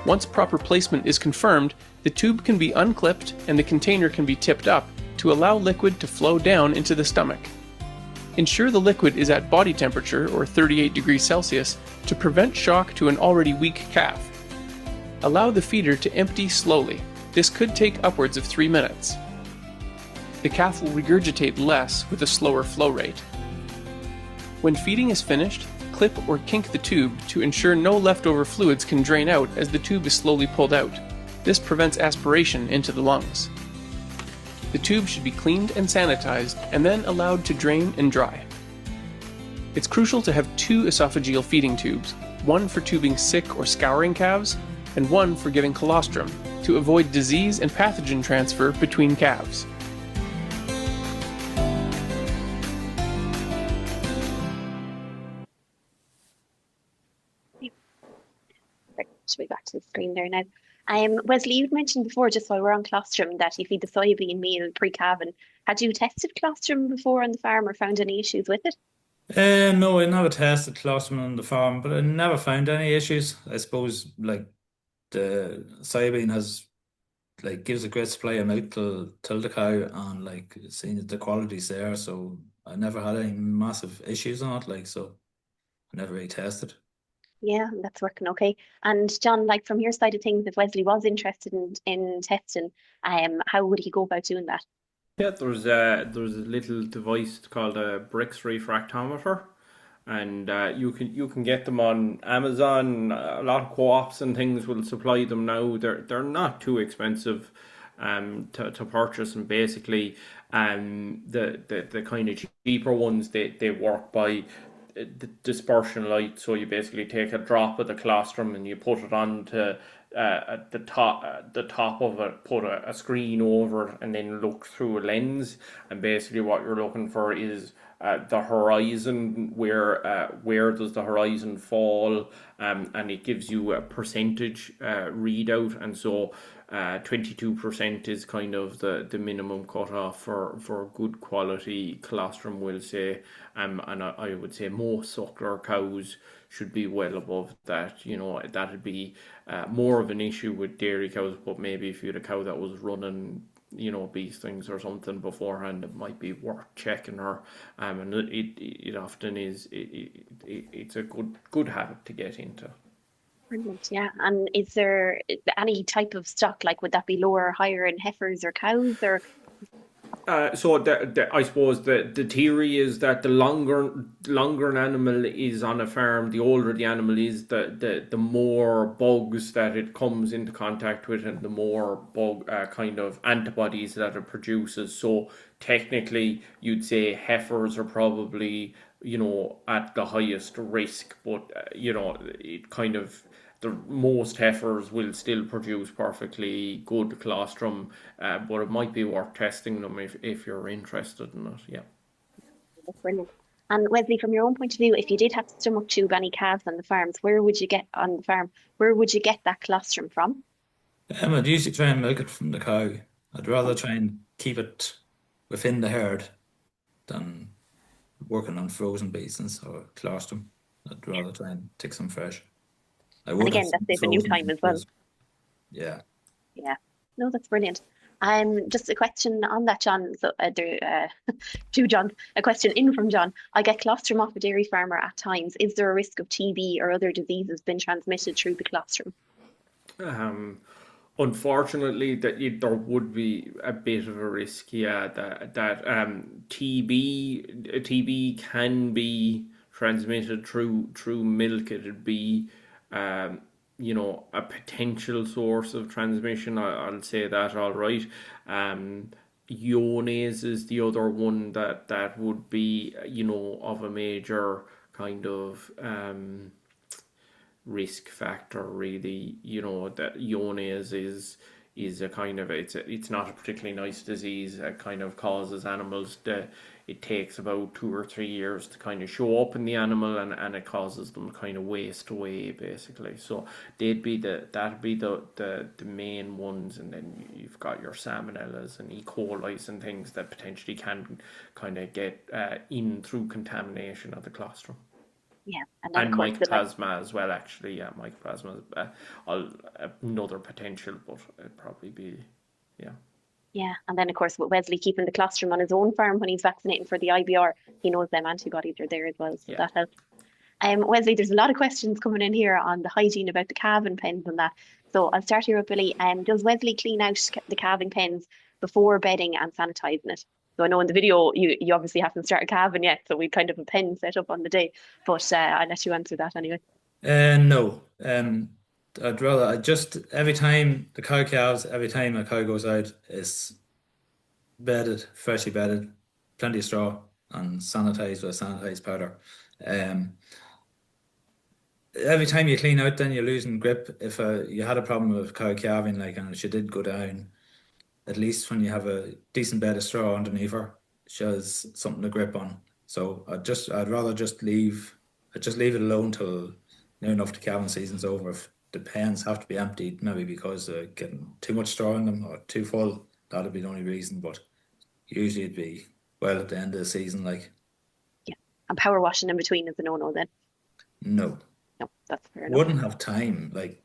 Once proper placement is confirmed, the tube can be unclipped and the container can be tipped up to allow liquid to flow down into the stomach. Ensure the liquid is at body temperature, or 38 degrees Celsius, to prevent shock to an already weak calf. Allow the feeder to empty slowly. This could take upwards of 3 minutes. The calf will regurgitate less with a slower flow rate. When feeding is finished, clip or kink the tube to ensure no leftover fluids can drain out as the tube is slowly pulled out. This prevents aspiration into the lungs. The tube should be cleaned and sanitized and then allowed to drain and dry. It's crucial to have 2 esophageal feeding tubes, one for tubing sick or scouring calves, and one for giving colostrum, to avoid disease and pathogen transfer between calves. Should be back to the screen there now. Wesley, you'd mentioned before, just while we're on colostrum, that you feed the soybean meal pre-calving. Had you tested colostrum before on the farm or found any issues with it? No, I never tested colostrum on the farm, but I never found any issues. I suppose like the soybean has gives a great supply of milk till the cow, and like seeing that the quality's there, so I never had any massive issues on it. So I never really tested. Yeah, that's working okay. And John, like from your side of things, if Wesley was interested in testing, how would he go about doing that? Yeah, there's a little device called a Brix refractometer, and you can get them on Amazon. A lot of co-ops and things will supply them now. They're not too expensive to purchase, and basically the kind of cheaper ones, they work by the dispersion light. So you basically take a drop of the colostrum and you put it onto the top of it, put a screen over it, and then look through a lens. And basically what you're looking for is the horizon, where does the horizon fall, and it gives you a percentage readout. And so 22% is kind of the minimum cutoff for good quality colostrum, we'll say, and I would say most suckler cows should be well above that. That'd be more of an issue with dairy cows, but maybe if you had a cow that was running beef things or something beforehand, it might be worth checking her. And it often is. It's a good habit to get into. Brilliant, yeah. And is there any type of stock, like would that be lower or higher in heifers or cows, or? So I suppose the theory is that the longer an animal is on a farm, the older the animal is, the more bugs that it comes into contact with, and the more bug kind of antibodies that it produces. So technically, you'd say heifers are probably at the highest risk, but it kind of. Most heifers will still produce perfectly good colostrum, but it might be worth testing them if you're interested in it. Yeah. That's brilliant. And Wesley, from your own point of view, if you did have to stomach tube any calves on the farms, where would you get that colostrum from? I'd usually try and milk it from the cow. I'd rather try and keep it within the herd than working on frozen basins or colostrum. I'd rather try and take some fresh. And again, that's saving new time as well. Yeah. Yeah. No, that's brilliant. Just a question on that, John. So to John, a question in from John. I get colostrum off a dairy farmer at times. Is there a risk of TB or other diseases being transmitted through the colostrum? Unfortunately, there would be a bit of a risk. Yeah, that TB can be transmitted through milk. It'd be a potential source of transmission. I'll say that, all right. Iones is the other one that would be of a major kind of risk factor, really. That Iones is a kind of, it's not a particularly nice disease. It kind of causes animals it takes about 2 or 3 years to kind of show up in the animal, and it causes them to kind of waste away, basically. So that'd be the main ones, and then you've got your salmonellas and E. coli's and things that potentially can kind of get in through contamination of the colostrum. Yeah, and mycoplasma as well, actually. Yeah, mycoplasma is another potential, but it'd probably be, yeah. Yeah, and then of course with Wesley keeping the colostrum on his own farm when he's vaccinating for the IBR, he knows them antibodies are there as well, so that helps. Wesley, there's a lot of questions coming in here on the hygiene about the calving pens and that. So I'll start here with Billy. Does Wesley clean out the calving pens before bedding and sanitising it? So I know in the video you obviously haven't started calving yet, so we kind of a pen set up on the day. But I'll let you answer that anyway. No. I'd rather every time the cow calves, every time a cow goes out, it's bedded, freshly bedded, plenty of straw, and sanitized with a sanitized powder. Every time you clean out, then you're losing grip. If you had a problem with cow calving, like, and she did go down, at least when you have a decent bed of straw underneath her, she has something to grip on. So I'd rather just leave it alone till near enough the calving season's over. If the pens have to be emptied, maybe because they're getting too much straw in them or too full, that'd be the only reason. But usually it'd be well at the end of the season, like. Yeah, and power washing in between is a no-no then. No. No, that's fair enough. Wouldn't have time, like.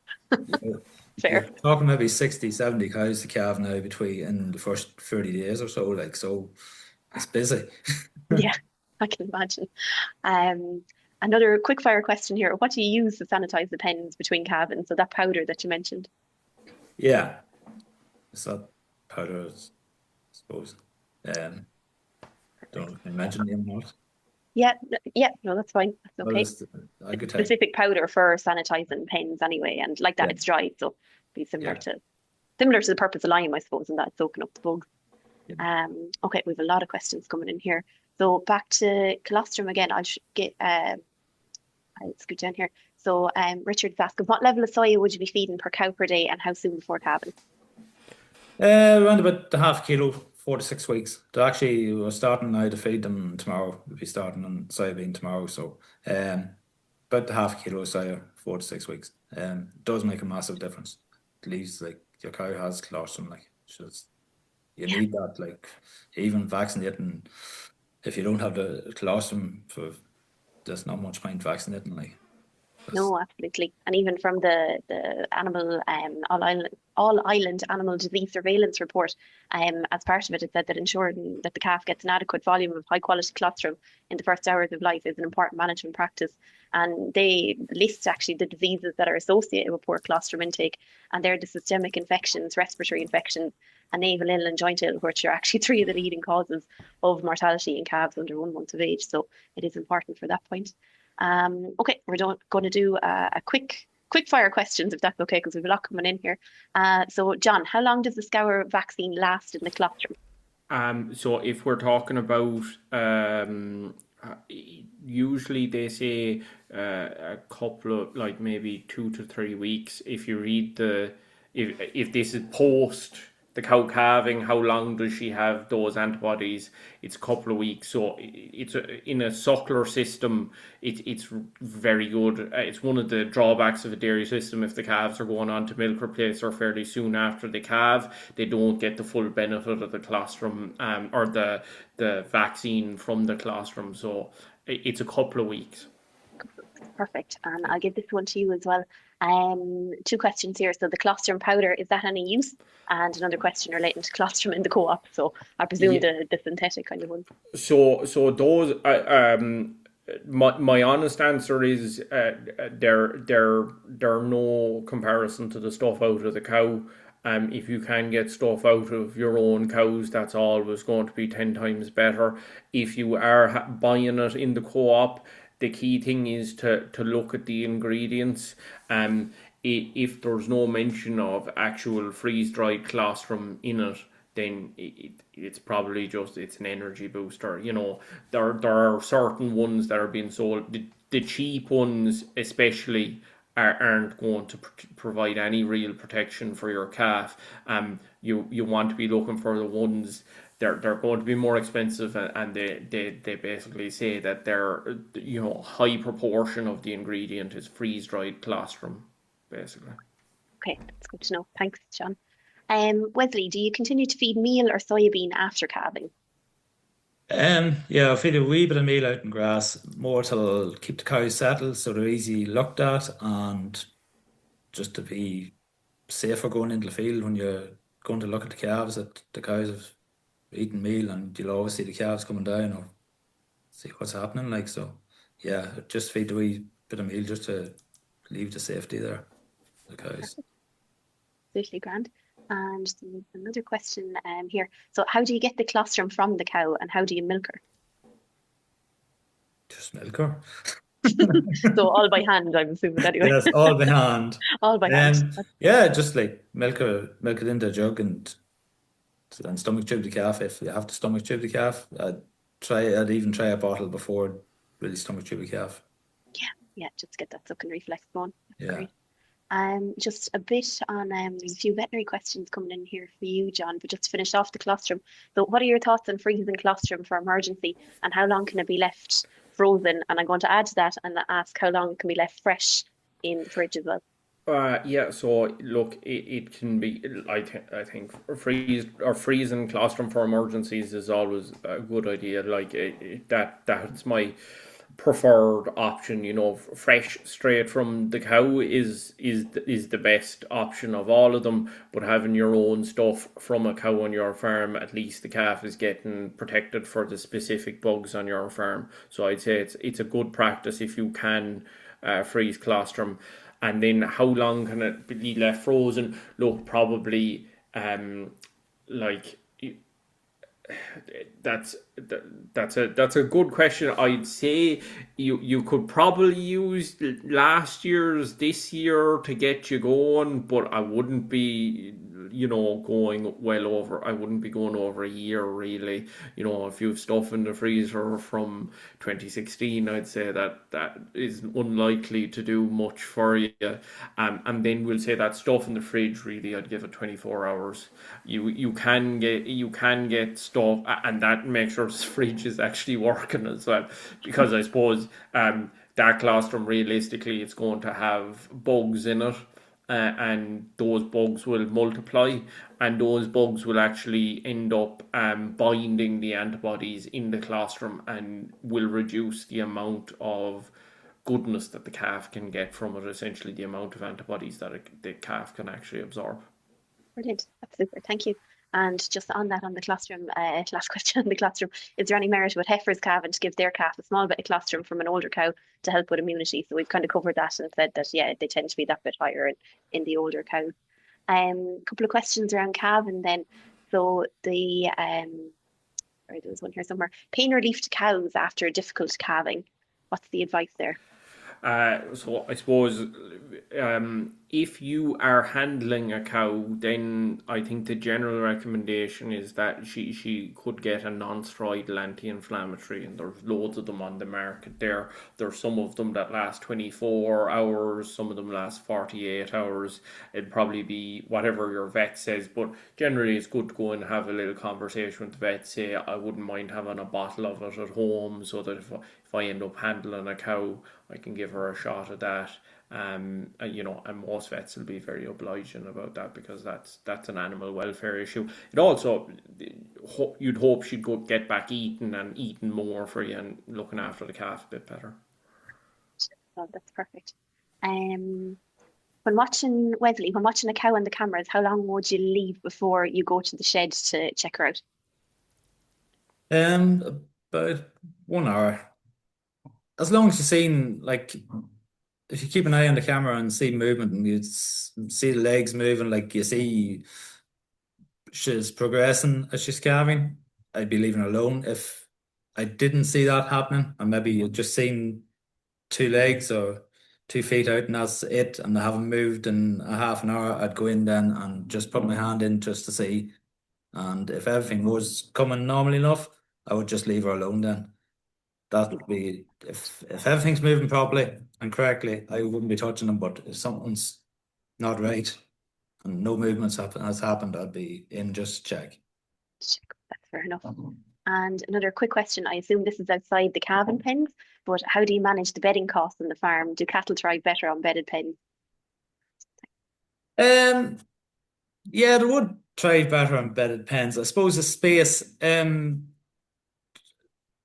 Fair. You're talking maybe 60, 70 cows to calve now in the first 30 days or so, like, so it's busy. Yeah, I can imagine. Another quick fire question here. What do you use to sanitize the pens between calving? So that powder that you mentioned. Yeah. It's that powder, I suppose. Don't know if I mentioned it or not. Yeah, no, that's fine. That's okay. I could take Specific powder for sanitizing pens anyway, and like that, Yeah. it's dried, so be similar Yeah. to the purpose of lime, I suppose, and that soaking up the bugs. Yeah. Okay, we have a lot of questions coming in here. So back to colostrum again. I'll scoot down here. So Richard's asking, what level of soya would you be feeding per cow per day, and how soon before calving? Around about the half kilo, 4 to 6 weeks. We're starting now to feed them tomorrow. We'll be starting on soybean tomorrow, so about the half kilo of soya, 4 to 6 weeks. It does make a massive difference. At least like your cow has colostrum, like you need that, like even vaccinating. If you don't have the colostrum, there's not much point vaccinating, like. No, absolutely. And even from the animal all island animal disease surveillance report, as part of it, it said that ensuring that the calf gets an adequate volume of high quality colostrum in the first hours of life is an important management practice. And they list actually the diseases that are associated with poor colostrum intake, and they're the systemic infections, respiratory infections, and navel ill and joint ill, which are actually three of the leading causes of mortality in calves under 1 month of age. So it is important for that point. Okay, we're going to do a quick fire questions, if that's okay, because we have a lot coming in here. So John, how long does the scour vaccine last in the colostrum? So if we're talking about usually they say a couple of, like, maybe 2 to 3 weeks. If you read if this is post the cow calving, how long does she have those antibodies? It's a couple of weeks. So it's in a suckler system, it's very good. It's one of the drawbacks of a dairy system. If the calves are going on to milk replacer fairly soon after they calve, they don't get the full benefit of the colostrum or the vaccine from the colostrum. So it's a couple of weeks. Perfect. And I'll give this one to you as well. 2 questions here. So the colostrum powder, is that any use? And another question relating to colostrum in the co-op. So I presume the synthetic kind of one. So those my honest answer is they're no comparison to the stuff out of the cow. If you can get stuff out of your own cows, that's always going to be 10 times better. If you are buying it in the co-op, the key thing is to look at the ingredients. If there's no mention of actual freeze-dried colostrum in it, then it's probably just it's an energy booster. You know, there are certain ones that are being sold. The cheap ones, especially, aren't going to provide any real protection for your calf. You want to be looking for the ones. They're going to be more expensive, and they basically say that they're, high proportion of the ingredient is freeze dried colostrum, basically. Okay, that's good to know. Thanks, John. Wesley, do you continue to feed meal or soybean after calving? Yeah, I feed a wee bit of meal out in grass, more to keep the cows settled so they're easy looked at, and just to be safer going into the field when you're going to look at the calves, that the cows have eaten meal, and you'll always see the calves coming down or see what's happening, like. So yeah, just feed a wee bit of meal just to leave the safety there, the cows. Absolutely grand. And there's another question here. So how do you get the colostrum from the cow and how do you milk her? Just milk her. So all by hand, I'm assuming anyway. Yes, all by hand. All by hand. Yeah, just like milk it into a jug and stomach tube the calf. If you have to stomach tube the calf, I'd even try a bottle before really stomach tube the calf. Yeah, just get that sucking reflex going. That's Yeah. great. Just a bit on there's a few veterinary questions coming in here for you, John, but just to finish off the colostrum. So what are your thoughts on freezing colostrum for emergency and how long can it be left frozen? And I'm going to add to that and ask how long it can be left fresh in the fridge as well. Yeah, so look, it can be. I think freezing colostrum for emergencies is always a good idea. Like that's my preferred option. You know, fresh straight from the cow is the best option of all of them. But having your own stuff from a cow on your farm, at least the calf is getting protected for the specific bugs on your farm. So I'd say it's a good practice if you can freeze colostrum. And then how long can it be left frozen? Look, probably like that's a good question. I'd say you could probably use last year's this year to get you going, but I wouldn't be going well over. I wouldn't be going over a year really. If you've stuff in the freezer from 2016, I'd say that is unlikely to do much for you. And then we'll say that stuff in the fridge really, I'd give it 24 hours. You can get stuff, and that makes sure the fridge is actually working as well, because I suppose that colostrum realistically it's going to have bugs in it. And those bugs will multiply, and those bugs will actually end up binding the antibodies in the colostrum and will reduce the amount of goodness that the calf can get from it, essentially the amount of antibodies that the calf can actually absorb. Brilliant. That's super. Thank you. And just on that, on the colostrum, last question on the colostrum, is there any merit with heifers calving to give their calf a small bit of colostrum from an older cow to help with immunity? So we've kind of covered that and said that, yeah, they tend to be that bit higher in the older cows. Couple of questions around calving then. So sorry, there was one here somewhere. Pain relief to cows after difficult calving. What's the advice there? So I suppose if you are handling a cow, then I think the general recommendation is that she could get a non-steroidal anti-inflammatory, and there's loads of them on the market there. There's some of them that last 24 hours, some of them last 48 hours. It'd probably be whatever your vet says, but generally it's good to go and have a little conversation with the vet. Say, I wouldn't mind having a bottle of it at home, so that if I end up handling a cow, I can give her a shot of that. And most vets will be very obliging about that, because that's an animal welfare issue. It also, you'd hope she'd get back eating and eating more for you and looking after the calf a bit better. Oh, that's perfect. When watching a cow on the cameras, how long would you leave before you go to the shed to check her out? About 1 hour. As long as you've seen, like, if you keep an eye on the camera and see movement and you see the legs moving, like you see she's progressing as she's calving, I'd be leaving her alone. If I didn't see that happening, and maybe you've just seen 2 legs or 2 feet out and that's it, and I haven't moved in a half an hour, I'd go in then and just put my hand in just to see. And if everything was coming normal enough, I would just leave her alone then. That would be, if everything's moving properly and correctly, I wouldn't be touching them. But if something's not right and no movements has happened, I'd be in just check. That's fair enough. And another quick question, I assume this is outside the calving pens, but how do you manage the bedding costs on the farm? Do cattle thrive better on bedded pens? Yeah, they would thrive better on bedded pens. I suppose the space,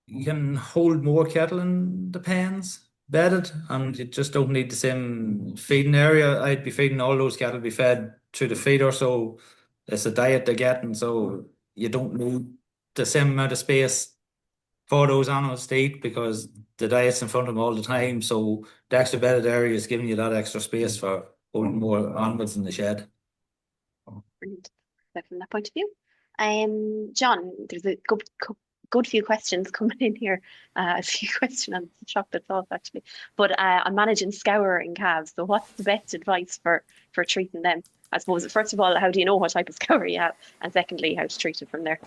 you can hold more cattle in the pens bedded, and you just don't need the same feeding area. I'd be feeding all those cattle be fed through the feeder, so it's a diet they're getting, so you don't need the same amount of space for those animals to eat, because the diet's in front of them all the time. So the extra bedded area is giving you that extra space for holding more animals in the shed. Brilliant. perfect from that point of view. John, there's a good few questions coming in here. A few questions on chocolate sauce actually, but I'm managing scour in calves. So what's the best advice for treating them? I suppose first of all, how do you know what type of scour you have, and secondly, how to treat it from there.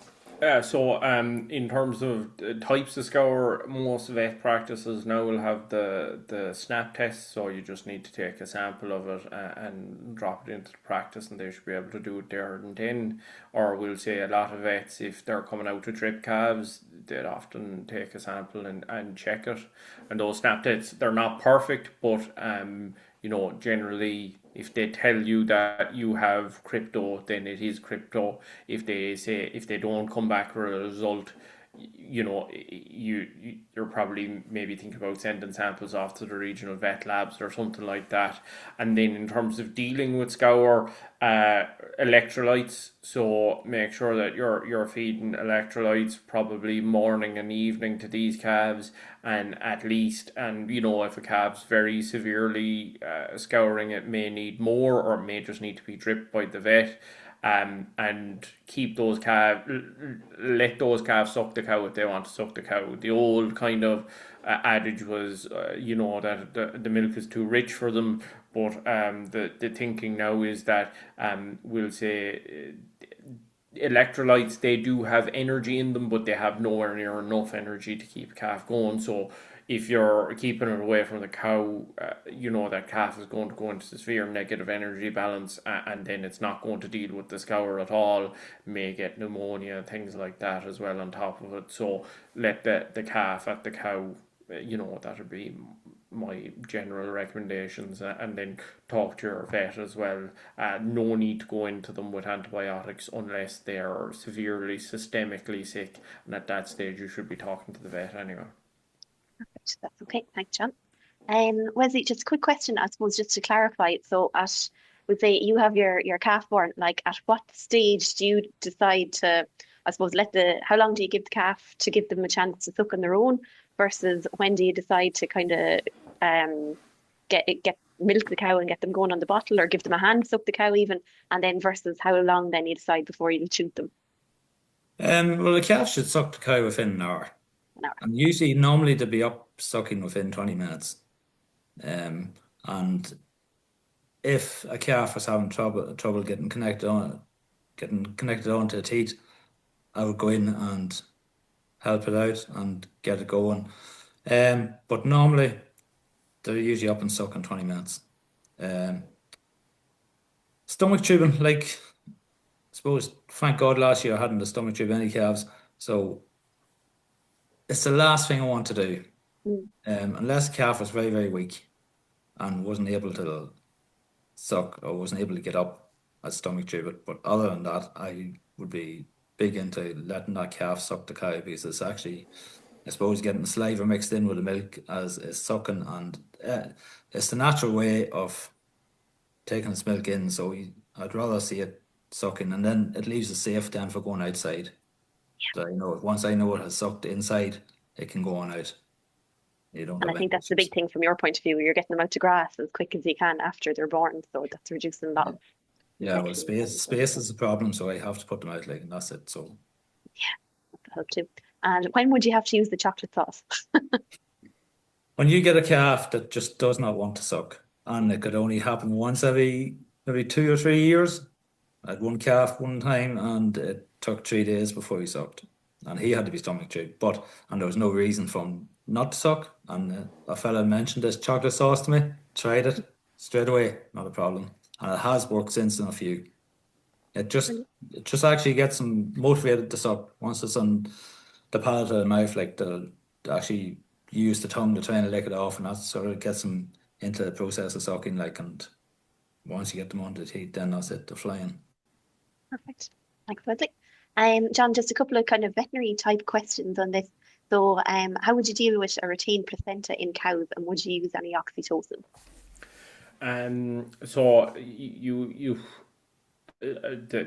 So in terms of types of scour, most vet practices now will have the snap test. So you just need to take a sample of it and drop it into the practice, and they should be able to do it there and then. Or we'll say a lot of vets, if they're coming out to drip calves, they'd often take a sample and check it. And those snap tests, they're not perfect, but generally, if they tell you that you have crypto, then it is crypto. If they don't come back with a result, you're probably maybe thinking about sending samples off to the regional vet labs or something like that. And then in terms of dealing with scour, electrolytes. So make sure that you're feeding electrolytes probably morning and evening to these calves, and if a calf's very severely scouring, it may need more, or it may just need to be dripped by the vet. And keep those calves, let those calves suck the cow if they want to suck the cow. The old kind of adage was, that the milk is too rich for them, but the thinking now is that we'll say electrolytes, they do have energy in them, but they have nowhere near enough energy to keep a calf going. So if you're keeping it away from the cow, that calf is going to go into severe negative energy balance, and then it's not going to deal with the scour at all, may get pneumonia, things like that as well on top of it. So let the calf at the cow, that would be my general recommendations, and then talk to your vet as well. No need to go into them with antibiotics unless they are severely systemically sick, and at that stage you should be talking to the vet anyway. Perfect. That's okay. Thanks, John. Wesley, just a quick question, I suppose, just to clarify. So would say you have your calf born, like at what stage do you decide to, I suppose, how long do you give the calf to give them a chance to suck on their own, versus when do you decide to kind of get milk the cow and get them going on the bottle, or give them a hand suck the cow even, and then versus how long then you decide before you shoot them? Well, the calf should suck the cow within an hour. An hour. And normally they'll be up sucking within 20 minutes. And if a calf is having trouble getting connected onto the teat, I would go in and help it out and get it going. But normally they're usually up and suck in 20 minutes. Stomach tubing, I suppose, thank God last year I hadn't the stomach tube any calves, so it's the last thing I want to do. Unless the calf was very, very weak and wasn't able to suck or wasn't able to get up, I'd stomach tube it. But other than that, I would be big into letting that calf suck the cow, because it's actually, I suppose, getting the saliva mixed in with the milk as it's sucking, and it's the natural way of taking its milk in. So I'd rather see it sucking, and then it leaves it safe then for going outside. So once I know it has sucked inside, it can go on out. And I think that's the big thing from your point of view. You're getting them out to grass as quick as you can after they're born, so that's reducing a lot. Yeah, well, space is the problem, so I have to put them out, and that's it. So yeah, that'll help too. And when would you have to use the chocolate sauce? When you get a calf that just does not want to suck, and it could only happen once every 2 or 3 years. I had one calf one time, and it took 3 days before he sucked, and he had to be stomach tubed. And there was no reason for him not to suck. And a fella mentioned this chocolate sauce to me. Tried it straight away, not a problem, and it has worked since in a few. It just actually gets them motivated to suck once it's on the palate of the mouth. They'll actually use the tongue to try and lick it off, and that sort of gets them into the process of sucking. And once you get them onto the teeth, then that's it, they're flying. Perfect. Thanks, Wesley. John, just a couple of kind of veterinary type questions on this. So, how would you deal with a retained placenta in cows, and would you use any oxytocin? So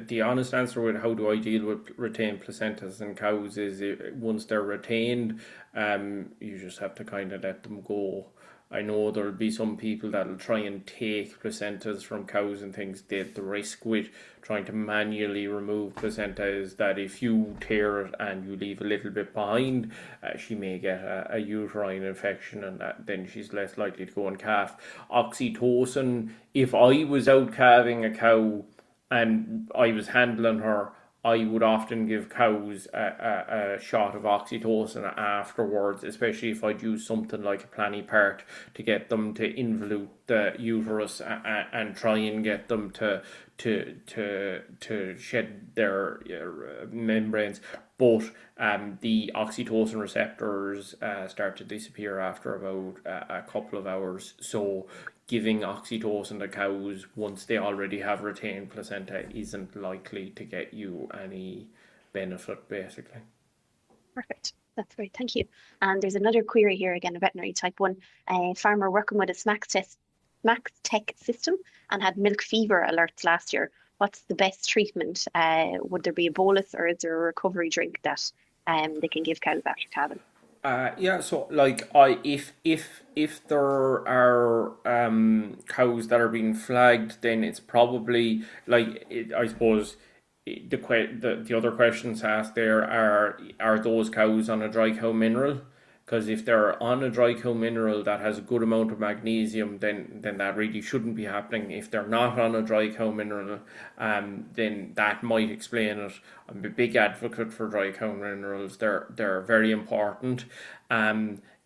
the honest answer with how do I deal with retained placentas in cows is, once they're retained, you just have to kind of let them go. I know there'll be some people that'll try and take placentas from cows and things. The risk with trying to manually remove placenta is that if you tear it and you leave a little bit behind, she may get a uterine infection, and then she's less likely to go and calf. Oxytocin, if I was out calving a cow and I was handling her, I would often give cows a shot of oxytocin afterwards, especially if I'd use something like a planipart to get them to involute the uterus and try and get them to shed their membranes. But the oxytocin receptors start to disappear after about a couple of hours. So giving oxytocin to cows once they already have retained placenta isn't likely to get you any benefit, basically. Perfect. That's great. Thank you. And there's another query here again, a veterinary type 1 farmer working with a Max Tech system and had milk fever alerts last year. What's the best treatment? Would there be a bolus, or is there a recovery drink that they can give cows after calving? Yeah, so like if there are cows that are being flagged, then it's probably I suppose the other questions asked there are those cows on a dry cow mineral? Because if they're on a dry cow mineral that has a good amount of magnesium, then that really shouldn't be happening. If they're not on a dry cow mineral, then that might explain it. I'm a big advocate for dry cow minerals. They're very important.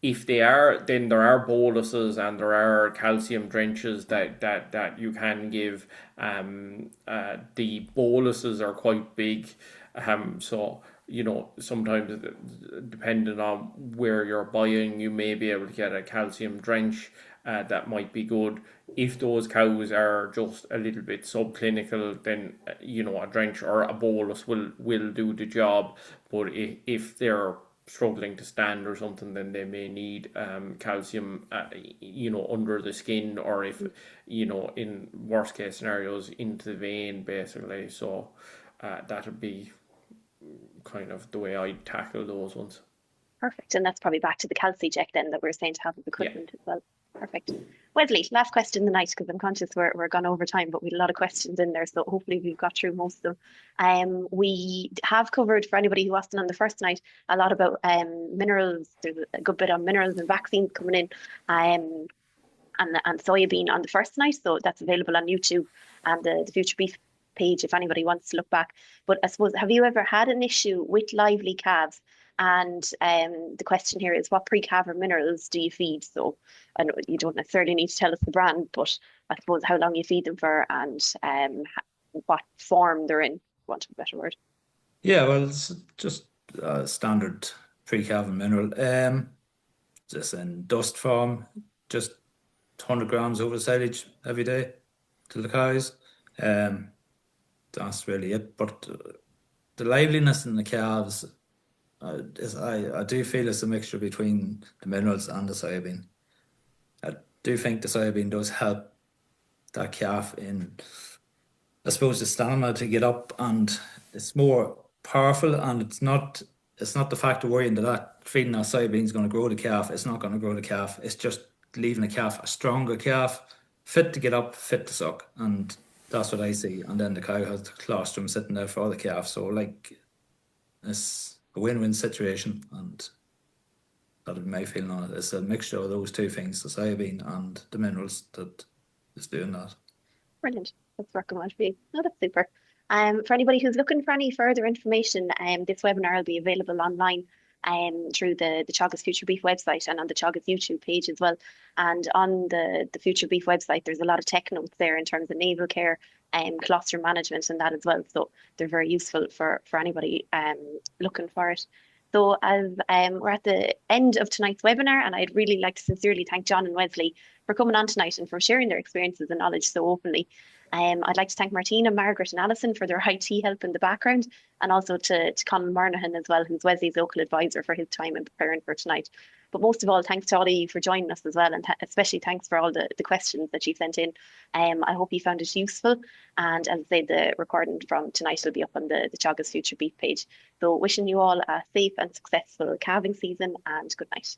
If they are, then there are boluses and there are calcium drenches that you can give. The boluses are quite big, so sometimes depending on where you're buying, you may be able to get a calcium drench that might be good. If those cows are just a little bit subclinical, then a drench or a bolus will do the job. But if they're struggling to stand or something, then they may need calcium under the skin, or if in worst case scenarios into the vein, basically. So that would be kind of the way I tackle those ones. Perfect. And that's probably back to the calci check then that we're saying to have with equipment as well. Perfect. Wesley, last question of the night, because I'm conscious we're gone over time, but we had a lot of questions in there, so hopefully we've got through most of them. We have covered, for anybody who wasn't on the first night, a lot about minerals. There's a good bit on minerals and vaccines coming in, and soybean on the first night, so that's available on YouTube and the FutureBeef page if anybody wants to look back. But I suppose, have you ever had an issue with lively calves? And the question here is, what pre-calver minerals do you feed? So I know you don't necessarily need to tell us the brand, but I suppose how long you feed them for and what form they're in, for want of a better word. Yeah, well, it's just a standard pre-calving mineral. Just in dust form, just 100 grams over silage every day to the cows. That's really it. But the liveliness in the calves, I do feel it's a mixture between the minerals and the soybean. I do think the soybean does help that calf in, I suppose, the stamina to get up, and it's more powerful, and it's not the fact of worrying that feeding that soybean is going to grow the calf. It's not going to grow the calf. It's just leaving the calf a stronger calf, fit to get up, fit to suck, and that's what I see. And then the cow has the colostrum sitting there for the calf. So it's a win-win situation, and that would be my feeling on it. It's a mixture of those two things, the soybean and the minerals, that is doing that. Brilliant. That's working well for you. No, that's super. For anybody who's looking for any further information, this webinar will be available online through the Teagasc FutureBeef website and on the Teagasc YouTube page as well. And on the FutureBeef website, there's a lot of tech notes there in terms of naval care and colostrum management and that as well. So they're very useful for anybody looking for it. So as we're at the end of tonight's webinar, and I'd really like to sincerely thank John and Wesley for coming on tonight and for sharing their experiences and knowledge so openly. I'd like to thank Martina, Margaret and Alison for their IT help in the background, and also to Colin Marnahan as well, who's Wesley's local advisor, for his time in preparing for tonight. But most of all, thanks to all of you for joining us as well, and especially thanks for all the questions that you sent in. I hope you found it useful, and as I say, the recording from tonight will be up on the Teagasc FutureBeef page. So wishing you all a safe and successful calving season, and good night.